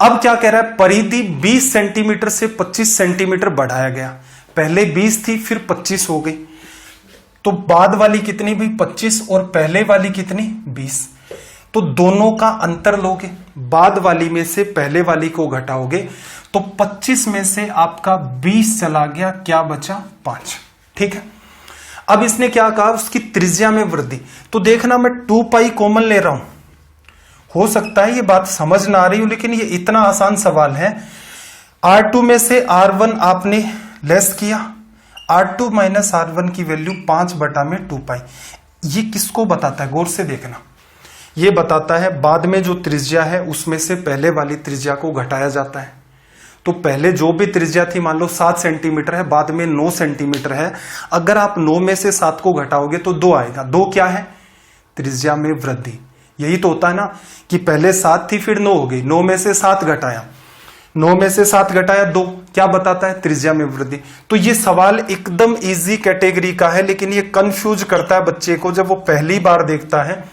Speaker 1: अब क्या कह रहा है, परिधि 20 सेंटीमीटर से 25 सेंटीमीटर बढ़ाया गया। पहले 20 थी फिर 25 हो गई, तो बाद वाली कितनी भी 25 और पहले वाली कितनी 20। तो दोनों का अंतर लोगे, बाद वाली में से पहले वाली को घटाओगे तो 25 में से आपका 20 चला गया, क्या बचा 5। ठीक है। अब इसने क्या कहा, उसकी त्रिज्या में वृद्धि। तो देखना मैं 2 पाई कॉमन ले रहा हूं, हो सकता है ये बात समझ ना आ रही हो लेकिन ये इतना आसान सवाल है। r2 में से r1 आपने लेस किया, r2 माइनस r1 की वैल्यू 5/2 पाई। ये किसको बताता है, गौर से देखना, ये बताता है बाद में जो त्रिज्या है उसमें से पहले वाली त्रिज्या को घटाया जाता है। तो पहले जो भी त्रिज्या थी मान लो 7 सेंटीमीटर है, बाद में 9 सेंटीमीटर है, अगर आप 9 में से 7 को घटाओगे तो 2 आएगा। 2 क्या है, त्रिज्या में वृद्धि। यही तो होता है ना कि पहले 7 थी फिर 9 हो गई, 9 में से 7 घटाया, 9 में से 7 घटाया 2, क्या बताता है, त्रिज्या में वृद्धि। तो ये सवाल एकदम इजी कैटेगरी का है, लेकिन ये कंफ्यूज करता है बच्चे को। जब वो पहली बार देखता है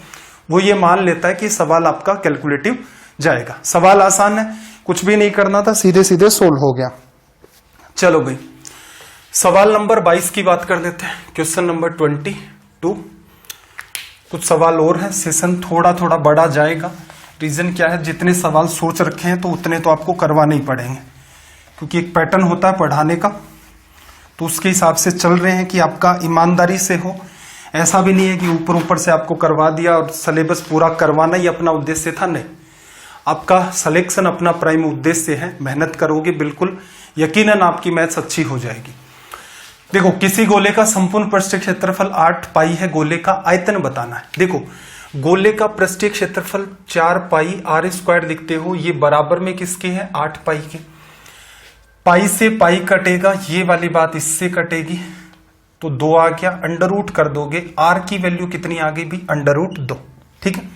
Speaker 1: वो ये मान लेता है कि सवाल आपका कैलकुलेटिव जाएगा। सवाल आसान है, कुछ भी नहीं करना था, सीधे सीधे सोल्व हो गया। चलो भाई सवाल नंबर 22 की बात कर लेते हैं। Question number 22। कुछ सवाल और है, सेशन थोड़ा थोड़ा बढ़ा जाएगा। रीजन क्या है, जितने सवाल सोच रखे हैं तो उतने तो आपको करवाने ही पड़ेंगे, क्योंकि एक पैटर्न होता है पढ़ाने का, तो उसके हिसाब से चल रहे हैं कि आपका ईमानदारी से हो। ऐसा भी नहीं है कि ऊपर ऊपर से आपको करवा दिया और सिलेबस पूरा करवाना ही अपना उद्देश्य था, नहीं। आपका सिलेक्शन अपना प्राइम उद्देश्य है, मेहनत करोगे बिल्कुल यकीनन आपकी मैथ्स अच्छी हो जाएगी। देखो किसी गोले का संपूर्ण पृष्ठ क्षेत्रफल 8 पाई है, गोले का आयतन बताना है। देखो गोले का पृष्ठीय क्षेत्रफल 4 पाई आर स्क्वायर लिखते हो, ये बराबर में किसके है? 8 पाई के। पाई से पाई कटेगा, ये वाली बात इससे कटेगी, तो 2 आ गया, अंडर रूट कर दोगे, आर की वैल्यू कितनी आ गई भी? Under root 2। ठीक है,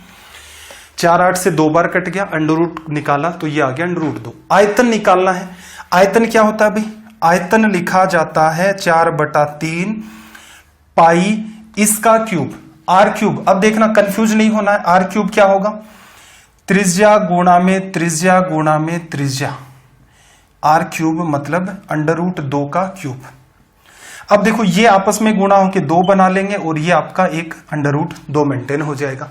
Speaker 1: 4 8 से 2 बार कट गया, अंडर रूट निकाला तो ये आ गया अंडर रूट 2। आयतन निकालना है। आयतन क्या होता है भाई? आयतन लिखा जाता है 4/3 पाई इसका क्यूब, आर क्यूब। अब देखना कंफ्यूज नहीं होना है, आर क्यूब क्या होगा? त्रिज्या गुणा में त्रिज्या गुणा में त्रिज्या, आर क्यूब मतलब अंडर रूट 2 का क्यूब। अब देखो ये आपस में गुणा होके 2 बना लेंगे और ये आपका एक अंडर रूट 2 मेंटेन हो जाएगा।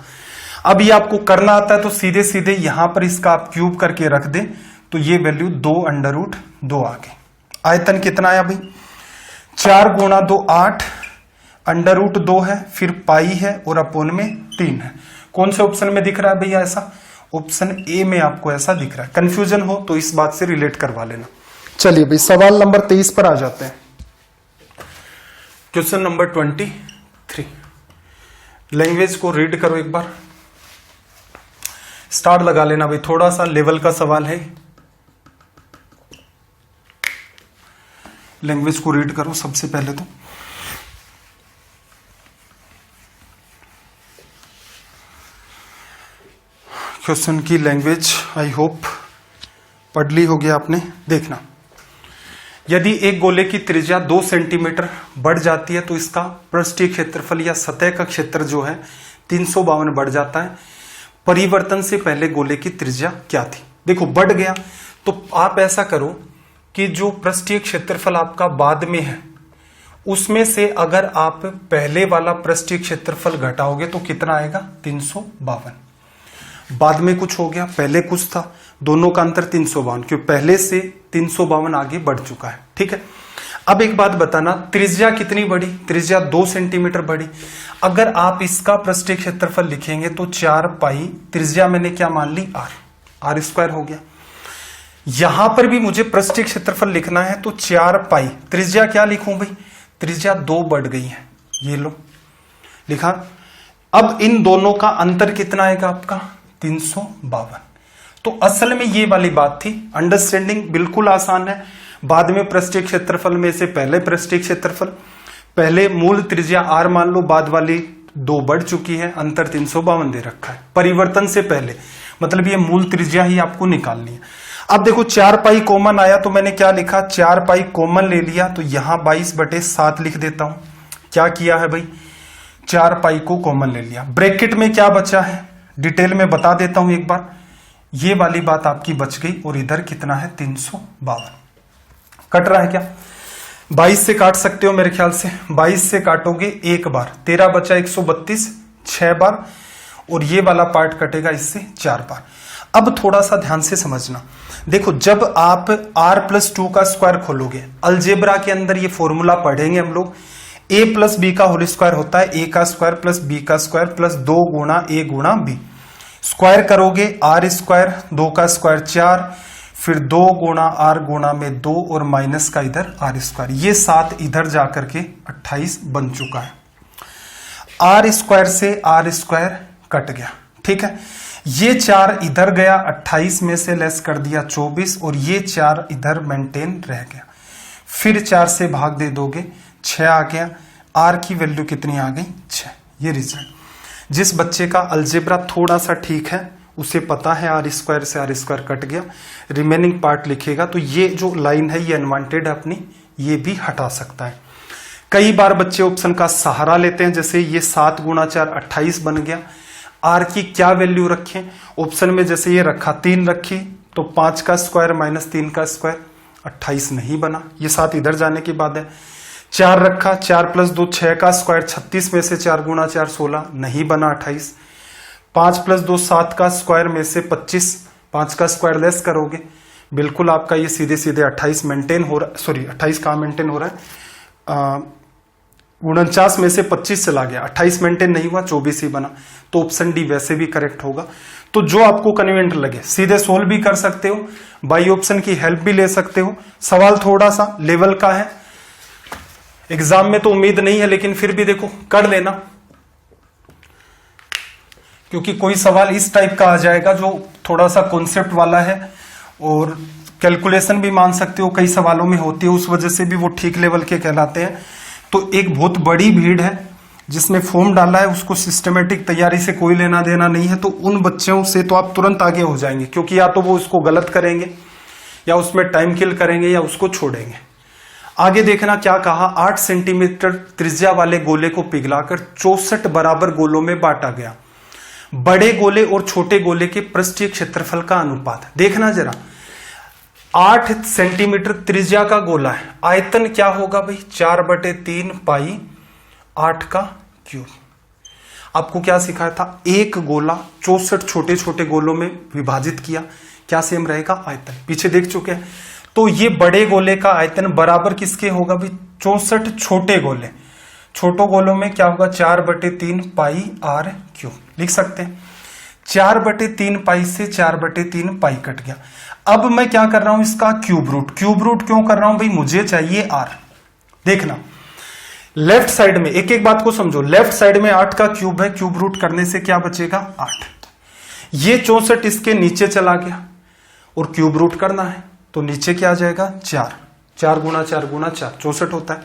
Speaker 1: अब ये आपको करना आता है तो सीधे सीधे यहां पर इसका आप क्यूब करके रख दे, तो ये वैल्यू 2 अंडर रूट 2 आ गई। आयतन कितना है भाई? 4 गुणा 2 8, अंडर रूट 2 है, फिर पाई है और अपोन में 3 है। कौन से ऑप्शन में दिख रहा है भैया ऐसा? ऑप्शन ए में आपको ऐसा दिख रहा है। कंफ्यूजन हो तो इस बात से रिलेट करवा लेना। चलिए भाई सवाल नंबर 23 पर आ जाते हैं। क्वेश्चन नंबर 23, लैंग्वेज को रीड करो एक बार, स्टार्ट लगा लेना भाई, थोड़ा सा लेवल का सवाल है। लैंग्वेज को रीड करो सबसे पहले तो। क्वेश्चन की लैंग्वेज आई होप पढ़ ली होगी आपने। देखना, यदि एक गोले की त्रिज्या 2 सेंटीमीटर बढ़ जाती है तो इसका पृष्ठीय क्षेत्रफल या सतह का क्षेत्र जो है 352 बढ़ जाता है। परिवर्तन से पहले गोले की त्रिज्या क्या थी? देखो बढ़ गया तो आप ऐसा करो कि जो पृष्ठीय क्षेत्रफल आपका बाद में है उसमें से अगर आप पहले वाला पृष्ठीय क्षेत्रफल घटाओगे तो कितना आएगा? 352। बाद में कुछ हो गया, पहले कुछ था, दोनों का अंतर 352, क्योंकि पहले से 352 आगे बढ़ चुका है। ठीक है, अब एक बात बताना, त्रिज्या कितनी बढ़ी? त्रिज्या 2 सेंटीमीटर बढ़ी। अगर आप इसका पृष्ठीय क्षेत्रफल लिखेंगे तो 4 पाई, त्रिज्या मैंने क्या मान ली? आर स्क्वायर हो गया। यहां पर भी मुझे पृष्ठीय क्षेत्रफल लिखना है तो 4 पाई, त्रिज्या क्या लिखूं भाई? त्रिज्या 2 बढ़ गई है, ये लो लिखा। अब इन दोनों का अंतर कितना आएगा आपका? 352। तो असल में ये वाली बात थी। अंडरस्टैंडिंग बिल्कुल आसान है। बाद में पृष्ठीय क्षेत्रफल में से पहले पृष्ठीय क्षेत्रफल, पहले मूल त्रिज्या r मान लो, बाद वाली 2 बढ़ चुकी है, अंतर 352 दे रखा है। परिवर्तन से पहले मतलब ये मूल त्रिज्या ही आपको निकालनी है। अब देखो 4 पाई कॉमन आया तो मैंने क्या लिखा? 4 पाई कॉमन ले लिया तो यहां 22/7 लिख देता हूं। क्या किया है भाई? 4 पाई को कॉमन ले लिया। ब्रैकेट में क्या बचा है डिटेल में बता देता हूं एक बार। ये वाली बात आपकी बच गई और इधर कितना है? 352। कट रहा है क्या? 22 से काट सकते हो मेरे ख्याल से। 22 से काटोगे एक बार, 13 बचा 132, 6 बार, और ये वाला पार्ट कटेगा इससे 4 बार। अब थोड़ा सा ध्यान से समझना, देखो जब आप r+2 का स्क्वायर खोलोगे, अलजेब्रा के अंदर ये फॉर्मूला पढ़ेंगे हम लोग, a+b का होल स्क्वायर होता है a का स्क्वायर प्लस b का स्क्वायर प्लस 2 गुणा a गुणा b। स्क्वायर करोगे r स्क्वायर, 2 का स्क्वायर 4, फिर 2 गुणा r गुणा में 2 और माइनस का इधर r स्क्वायर, ये 7 इधर जाकर के 28 बन चुका है। r स्क्वायर से r स्क्वायर कट गया। ठीक है, ये 4 इधर गया, 28 में से लेस कर दिया 24, और ये 4 इधर मेंटेन रह गया। फिर 4 से भाग दे दोगे, 6 आ गया। r की वैल्यू कितनी आ गई? 6। ये रिजल्ट। जिस बच्चे का अलजेब्रा थोड़ा सा ठीक है उसे पता है r स्क्वायर से r स्क्वायर कट गया, रिमेनिंग पार्ट लिखेगा तो ये जो लाइन है ये अनवांटेड है अपनी, ये भी हटा सकता है। कई बार बच्चे ऑप्शन का सहारा लेते हैं, जैसे ये 7 गुणा 4 28 बन गया। r की क्या वैल्यू रखें? ऑप्शन में जैसे ये रखा 3 रखी तो 5 का स्क्वायर माइनस 3 का स्क्वायर, 28 नहीं बना, ये 7 इधर जाने के बाद है। 4 रखा, 4 प्लस 2 6 का स्क्वायर, 36 में से 4 गुणा 4 16, नहीं बना 28। 5 प्लस 2 7 का स्क्वायर में से 25, 5 का स्क्वायर लेस करोगे, बिल्कुल आपका ये सीधे सीधे 28 मेंटेन हो रहा, सॉरी 28 कहाँ मेंटेन हो रहा है, 49 में से 25 चला गया, 28 मेंटेन नहीं हुआ, 24 ही बना। तो ऑप्शन डी वैसे भी करेक्ट होगा। तो जो आपको कन्वीनियंट लगे सीधे सोल्व भी कर सकते हो, बाई ऑप्शन की हेल्प भी ले सकते हो। सवाल थोड़ा सा लेवल का है, एग्जाम में तो उम्मीद नहीं है, लेकिन फिर भी देखो कर लेना। क्योंकि कोई सवाल इस टाइप का आ जाएगा जो थोड़ा सा कॉन्सेप्ट वाला है और कैलकुलेशन भी मान सकते हो कई सवालों में होती है, उस वजह से भी वो ठीक लेवल के कहलाते हैं। तो एक बहुत बड़ी भीड़ है जिसमें फॉर्म डाला है, उसको सिस्टमेटिक तैयारी से कोई लेना देना नहीं है, तो उन बच्चों से तो आप तुरंत आगे हो जाएंगे, क्योंकि या तो वो उसको गलत करेंगे या उसमें टाइम किल करेंगे या उसको छोड़ेंगे। आगे देखना क्या कहा, 8 सेंटीमीटर त्रिज्या वाले गोले को पिघलाकर 64 बराबर गोलों में बांटा गया। बड़े गोले और छोटे गोले के पृष्ठीय क्षेत्रफल का अनुपात देखना जरा। 8 सेंटीमीटर त्रिज्या का गोला है, आयतन क्या होगा भाई, 4/3 पाई 8 का क्यूब। आपको क्या सिखाया था, एक गोला 64 छोटे छोटे गोलों में विभाजित किया, क्या सेम रहेगा, आयतन पीछे देख चुके हैं। तो ये बड़े गोले का आयतन बराबर किसके होगा भाई, 64 छोटे गोले, छोटो गोलों में क्या होगा, 4/3 पाई r क्यूब लिख सकते हैं। 4/3 पाई से 4/3 पाई कट गया। अब मैं क्या कर रहा हूं, इसका क्यूब रूट। क्यूब रूट क्यों कर रहा हूं भाई, मुझे चाहिए r। देखना लेफ्ट साइड में, एक एक बात को समझो, लेफ्ट साइड में 8 का क्यूब है, क्यूब रूट करने से क्या बचेगा, 8। ये 64 इसके नीचे चला गया और क्यूब रूट करना है तो नीचे क्या आ जाएगा, 4। 4 गुणा 4 गुणा 4 64 होता है,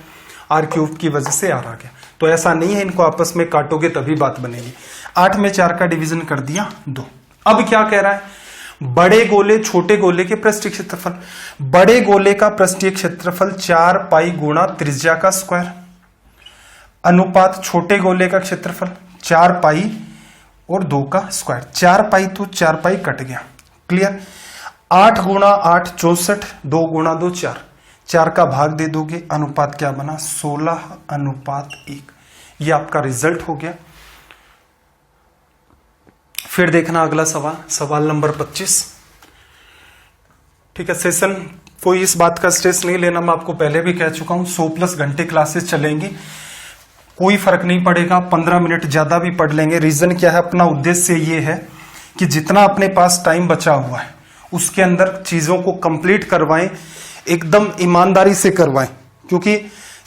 Speaker 1: आर क्यूब की वजह से आर आ गया। तो ऐसा नहीं है, इनको आपस में काटोगे तभी बात बनेगी। 8 में 4 का डिवीजन कर दिया 2। अब क्या कह रहा है, बड़े गोले छोटे गोले के पृष्ठीय क्षेत्रफल। बड़े गोले का पृष्ठीय क्षेत्रफल 4 पाई गुणा त्रिज्या का स्क्वायर अनुपात छोटे गोले का क्षेत्रफल 4 पाई और 2 का स्क्वायर। 4 पाई तो 4 पाई कट गया, क्लियर। 8 गुणा 8 64, 2 गुणा 2 4, 4 का भाग दे दोगे, अनुपात क्या बना, 16:1। ये आपका रिजल्ट हो गया। फिर देखना अगला सवाल, सवाल नंबर 25। ठीक है, सेशन कोई इस बात का स्ट्रेस नहीं लेना, मैं आपको पहले भी कह चुका हूं, 100+ घंटे क्लासेस चलेंगी, कोई फर्क नहीं पड़ेगा। 15 मिनट ज्यादा भी पढ़ लेंगे। रीजन क्या है, अपना उद्देश्य ये है कि जितना अपने पास टाइम बचा हुआ है उसके अंदर चीजों को कंप्लीट करवाएं, एकदम ईमानदारी से करवाएं, क्योंकि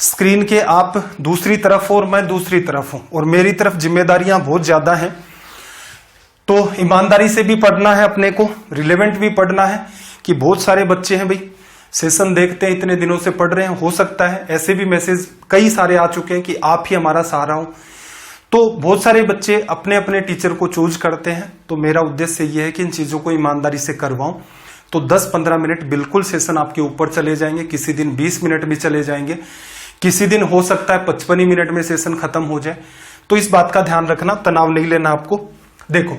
Speaker 1: स्क्रीन के आप दूसरी तरफ और मैं दूसरी तरफ हूं और मेरी तरफ जिम्मेदारियां बहुत ज्यादा हैं। तो ईमानदारी से भी पढ़ना है, अपने को रिलेवेंट भी पढ़ना है। कि बहुत सारे बच्चे हैं भाई, सेशन देखते हैं, इतने दिनों से पढ़ रहे हैं, हो सकता है ऐसे भी मैसेज कई सारे आ चुके हैं कि आप ही हमारा सहारा हो। तो बहुत सारे बच्चे अपने अपने टीचर को चूज करते हैं, तो मेरा उद्देश्य यह है कि इन चीजों को ईमानदारी से करवाऊं। तो 10-15 मिनट बिल्कुल सेशन आपके ऊपर चले जाएंगे, किसी दिन 20 मिनट भी चले जाएंगे, किसी दिन हो सकता है 55 मिनट में सेशन खत्म हो जाए। तो इस बात का ध्यान रखना, तनाव नहीं लेना आपको। देखो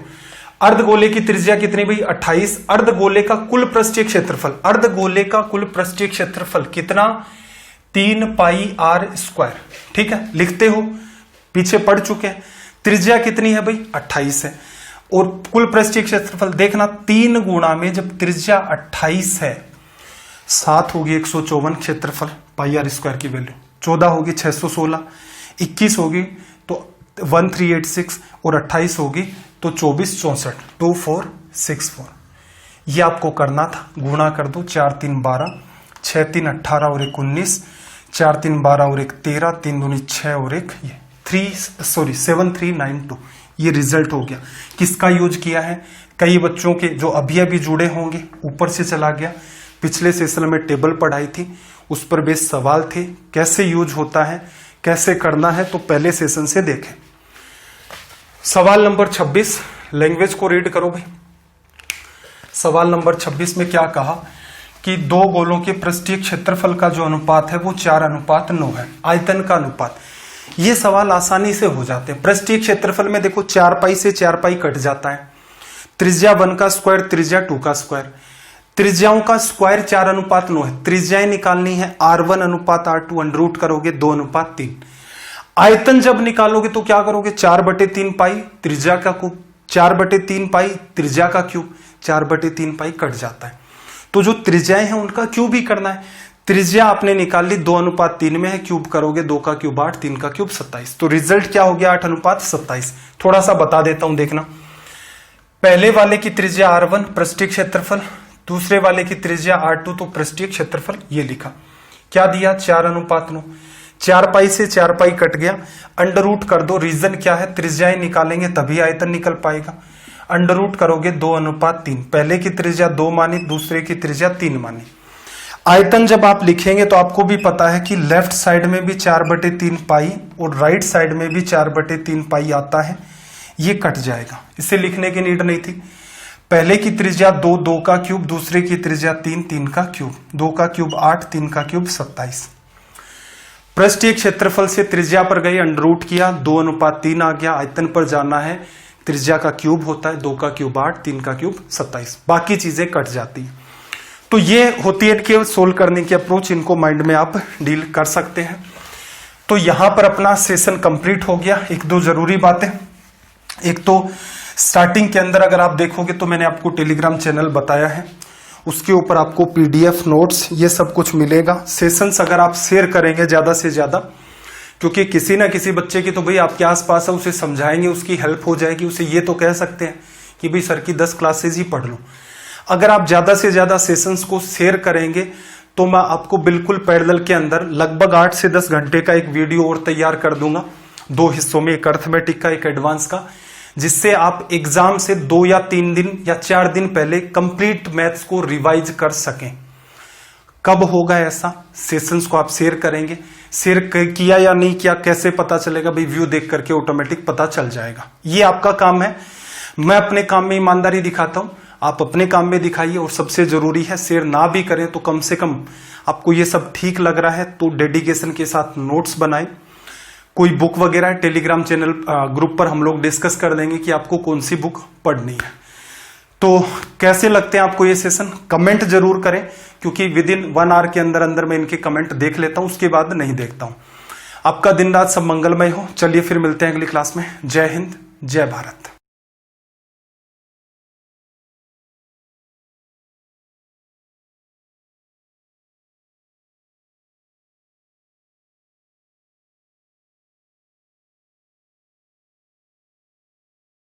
Speaker 1: अर्धगोले की त्रिज्या कितनी भाई, 28। अर्धगोले का कुल पृष्ठीय क्षेत्रफल, अर्धगोले का कुल पृष्ठीय क्षेत्रफल कितना, 3 पाई r स्क्वायर। ठीक है, लिखते हो, पीछे पढ़ चुके हैं। त्रिज्या कितनी है भाई, 28 है। और कुल पृष्ठीय क्षेत्रफल देखना, 3 गुणा में जब त्रिज्या 28 है, 7 होगी 154 क्षेत्रफल, पाई r स्क्वायर की वैल्यू 14 होगी 616, 21 होगी तो 1386 और 28 होगी तो 2464, 2464। ये आपको करना था, गुणा कर दो, 4 3 12, 6 3 18 और 1 19, 4 3 12 और 1 13, 3 दूनी 6 और 1 ये 7392। ये रिजल्ट हो गया। किसका यूज किया है, कई बच्चों के जो अभी अभी जुड़े होंगे, ऊपर से चला गया, पिछले सेशन में टेबल पढ़ाई थी, उस पर बेस सवाल थे, कैसे यूज होता है, कैसे करना है, तो पहले सेशन से देखें। सवाल नंबर 26, लैंग्वेज को रीड करो भाई। सवाल नंबर 26 में क्या कहा कि 2 गोलों के पृष्ठीय क्षेत्रफल का जो अनुपात है वो 4:9 है, आयतन का अनुपात। ये सवाल आसानी से हो जाते हैं। पृष्ठीय क्षेत्रफल में देखो 4 पाई से 4 पाई कट जाता है, त्रिज्या 1 का स्क्वायर, त्रिज्या 2 का स्क्वायर, त्रिज्याओं का स्क्वायर 4:9 है, त्रिज्याएं निकालनी है, r1 अनुपात r2, अंडरूट करोगे 2:3। आयतन जब निकालोगे तो क्या करोगे, 4/3 पाई त्रिज्या का क्यूब, 4/3 पाई त्रिज्या का क्यूब, 4/3 पाई कट जाता है। तो जो त्रिज्याएं हैं उनका क्यूब ही करना है। त्रिज्या आपने निकाल ली, 2:3 में है, क्यूब करोगे 2 का क्यूब 8, 3 का क्यूब 27। तो रिजल्ट क्या हो गया, 8:27। थोड़ा सा बता देता हूं, देखना। पहले वाले की त्रिज्या r1 पृष्ठीय क्षेत्रफल, दूसरे वाले की त्रिज्या r2 तो पृष्ठीय क्षेत्रफल, ये लिखा। क्या दिया, 4:9। 4 पाई से 4 पाई कट गया, अंडर रूट कर दो। रीजन क्या है, त्रिज्याएं निकालेंगे तभी आयतन निकल पाएगा। अंडर रूट करोगे 2:3, पहले की त्रिज्या 2 मानी, दूसरे की त्रिज्या 3 मानी। आयतन जब आप लिखेंगे तो आपको भी पता है कि लेफ्ट साइड में भी 4/3 पाई और राइट साइड में भी 4/3 पाई आता है, ये कट जाएगा, इसे लिखने की नीड नहीं थी। पहले की त्रिज्या 2, 2 का क्यूब, दूसरे की त्रिज्या 3, 3 का क्यूब, 2 का क्यूब 8, 3 का क्यूब 27। पृष्ठीय क्षेत्रफल से त्रिज्या पर गए, अंडर रूट किया, 2:3 आ गया। आयतन पर जाना है, त्रिज्या का क्यूब होता है, 2 का क्यूब 8, 3 का क्यूब 27, बाकी चीजें कट जाती है। तो ये होती है कि सोल्व करने की अप्रोच, इनको माइंड में आप डील कर सकते हैं। तो यहां पर अपना सेशन कंप्लीट हो गया। एक दो जरूरी बातें, एक तो स्टार्टिंग के अंदर अगर आप देखोगे तो मैंने आपको टेलीग्राम चैनल बताया है, उसके ऊपर आपको पीडीएफ नोट्स ये सब कुछ मिलेगा। सेशंस अगर आप शेयर करेंगे ज्यादा से ज्यादा, क्योंकि किसी ना किसी बच्चे की तो भाई आपके आसपास है, उसे समझाएंगे, उसकी हेल्प हो जाएगी। उसे ये तो कह सकते हैं कि भाई सर की 10 क्लासेज ही पढ़ लो। अगर आप ज्यादा से ज्यादा सेशंस को शेयर करेंगे तो मैं आपको बिल्कुल पैरेलल के अंदर लगभग 8 से 10 घंटे का एक वीडियो और तैयार कर दूंगा, 2 हिस्सों में, एक अर्थमेटिक का, एक एडवांस का, जिससे आप एग्जाम से 2 या 3 दिन या 4 दिन पहले कंप्लीट मैथ्स को रिवाइज कर सकें। कब होगा ऐसा? सेशंस को आप शेयर करेंगे। शेयर किया या नहीं किया कैसे पता चलेगा? भाई व्यू देख करके ऑटोमेटिक पता चल जाएगा। ये आपका काम है। मैं अपने काम में ईमानदारी दिखाता हूं, आप अपने काम में दिखाइए। और सबसे जरूरी है, शेयर ना भी करें तो कम से कम आपको ये सब ठीक लग रहा है तो डेडिकेशन के साथ नोट्स बनाएं। कोई बुक वगैरह टेलीग्राम चैनल ग्रुप पर हम लोग डिस्कस कर देंगे कि आपको कौन सी बुक पढ़नी है। तो कैसे लगते हैं आपको ये सेशन? कमेंट जरूर करें, क्योंकि विद इन 1 आवर के अंदर अंदर मैं इनके कमेंट देख लेता हूं, उसके बाद नहीं देखता हूं। आपका दिन रात सब मंगलमय हो। चलिए फिर मिलते हैं अगली क्लास में। जय हिंद, जय भारत।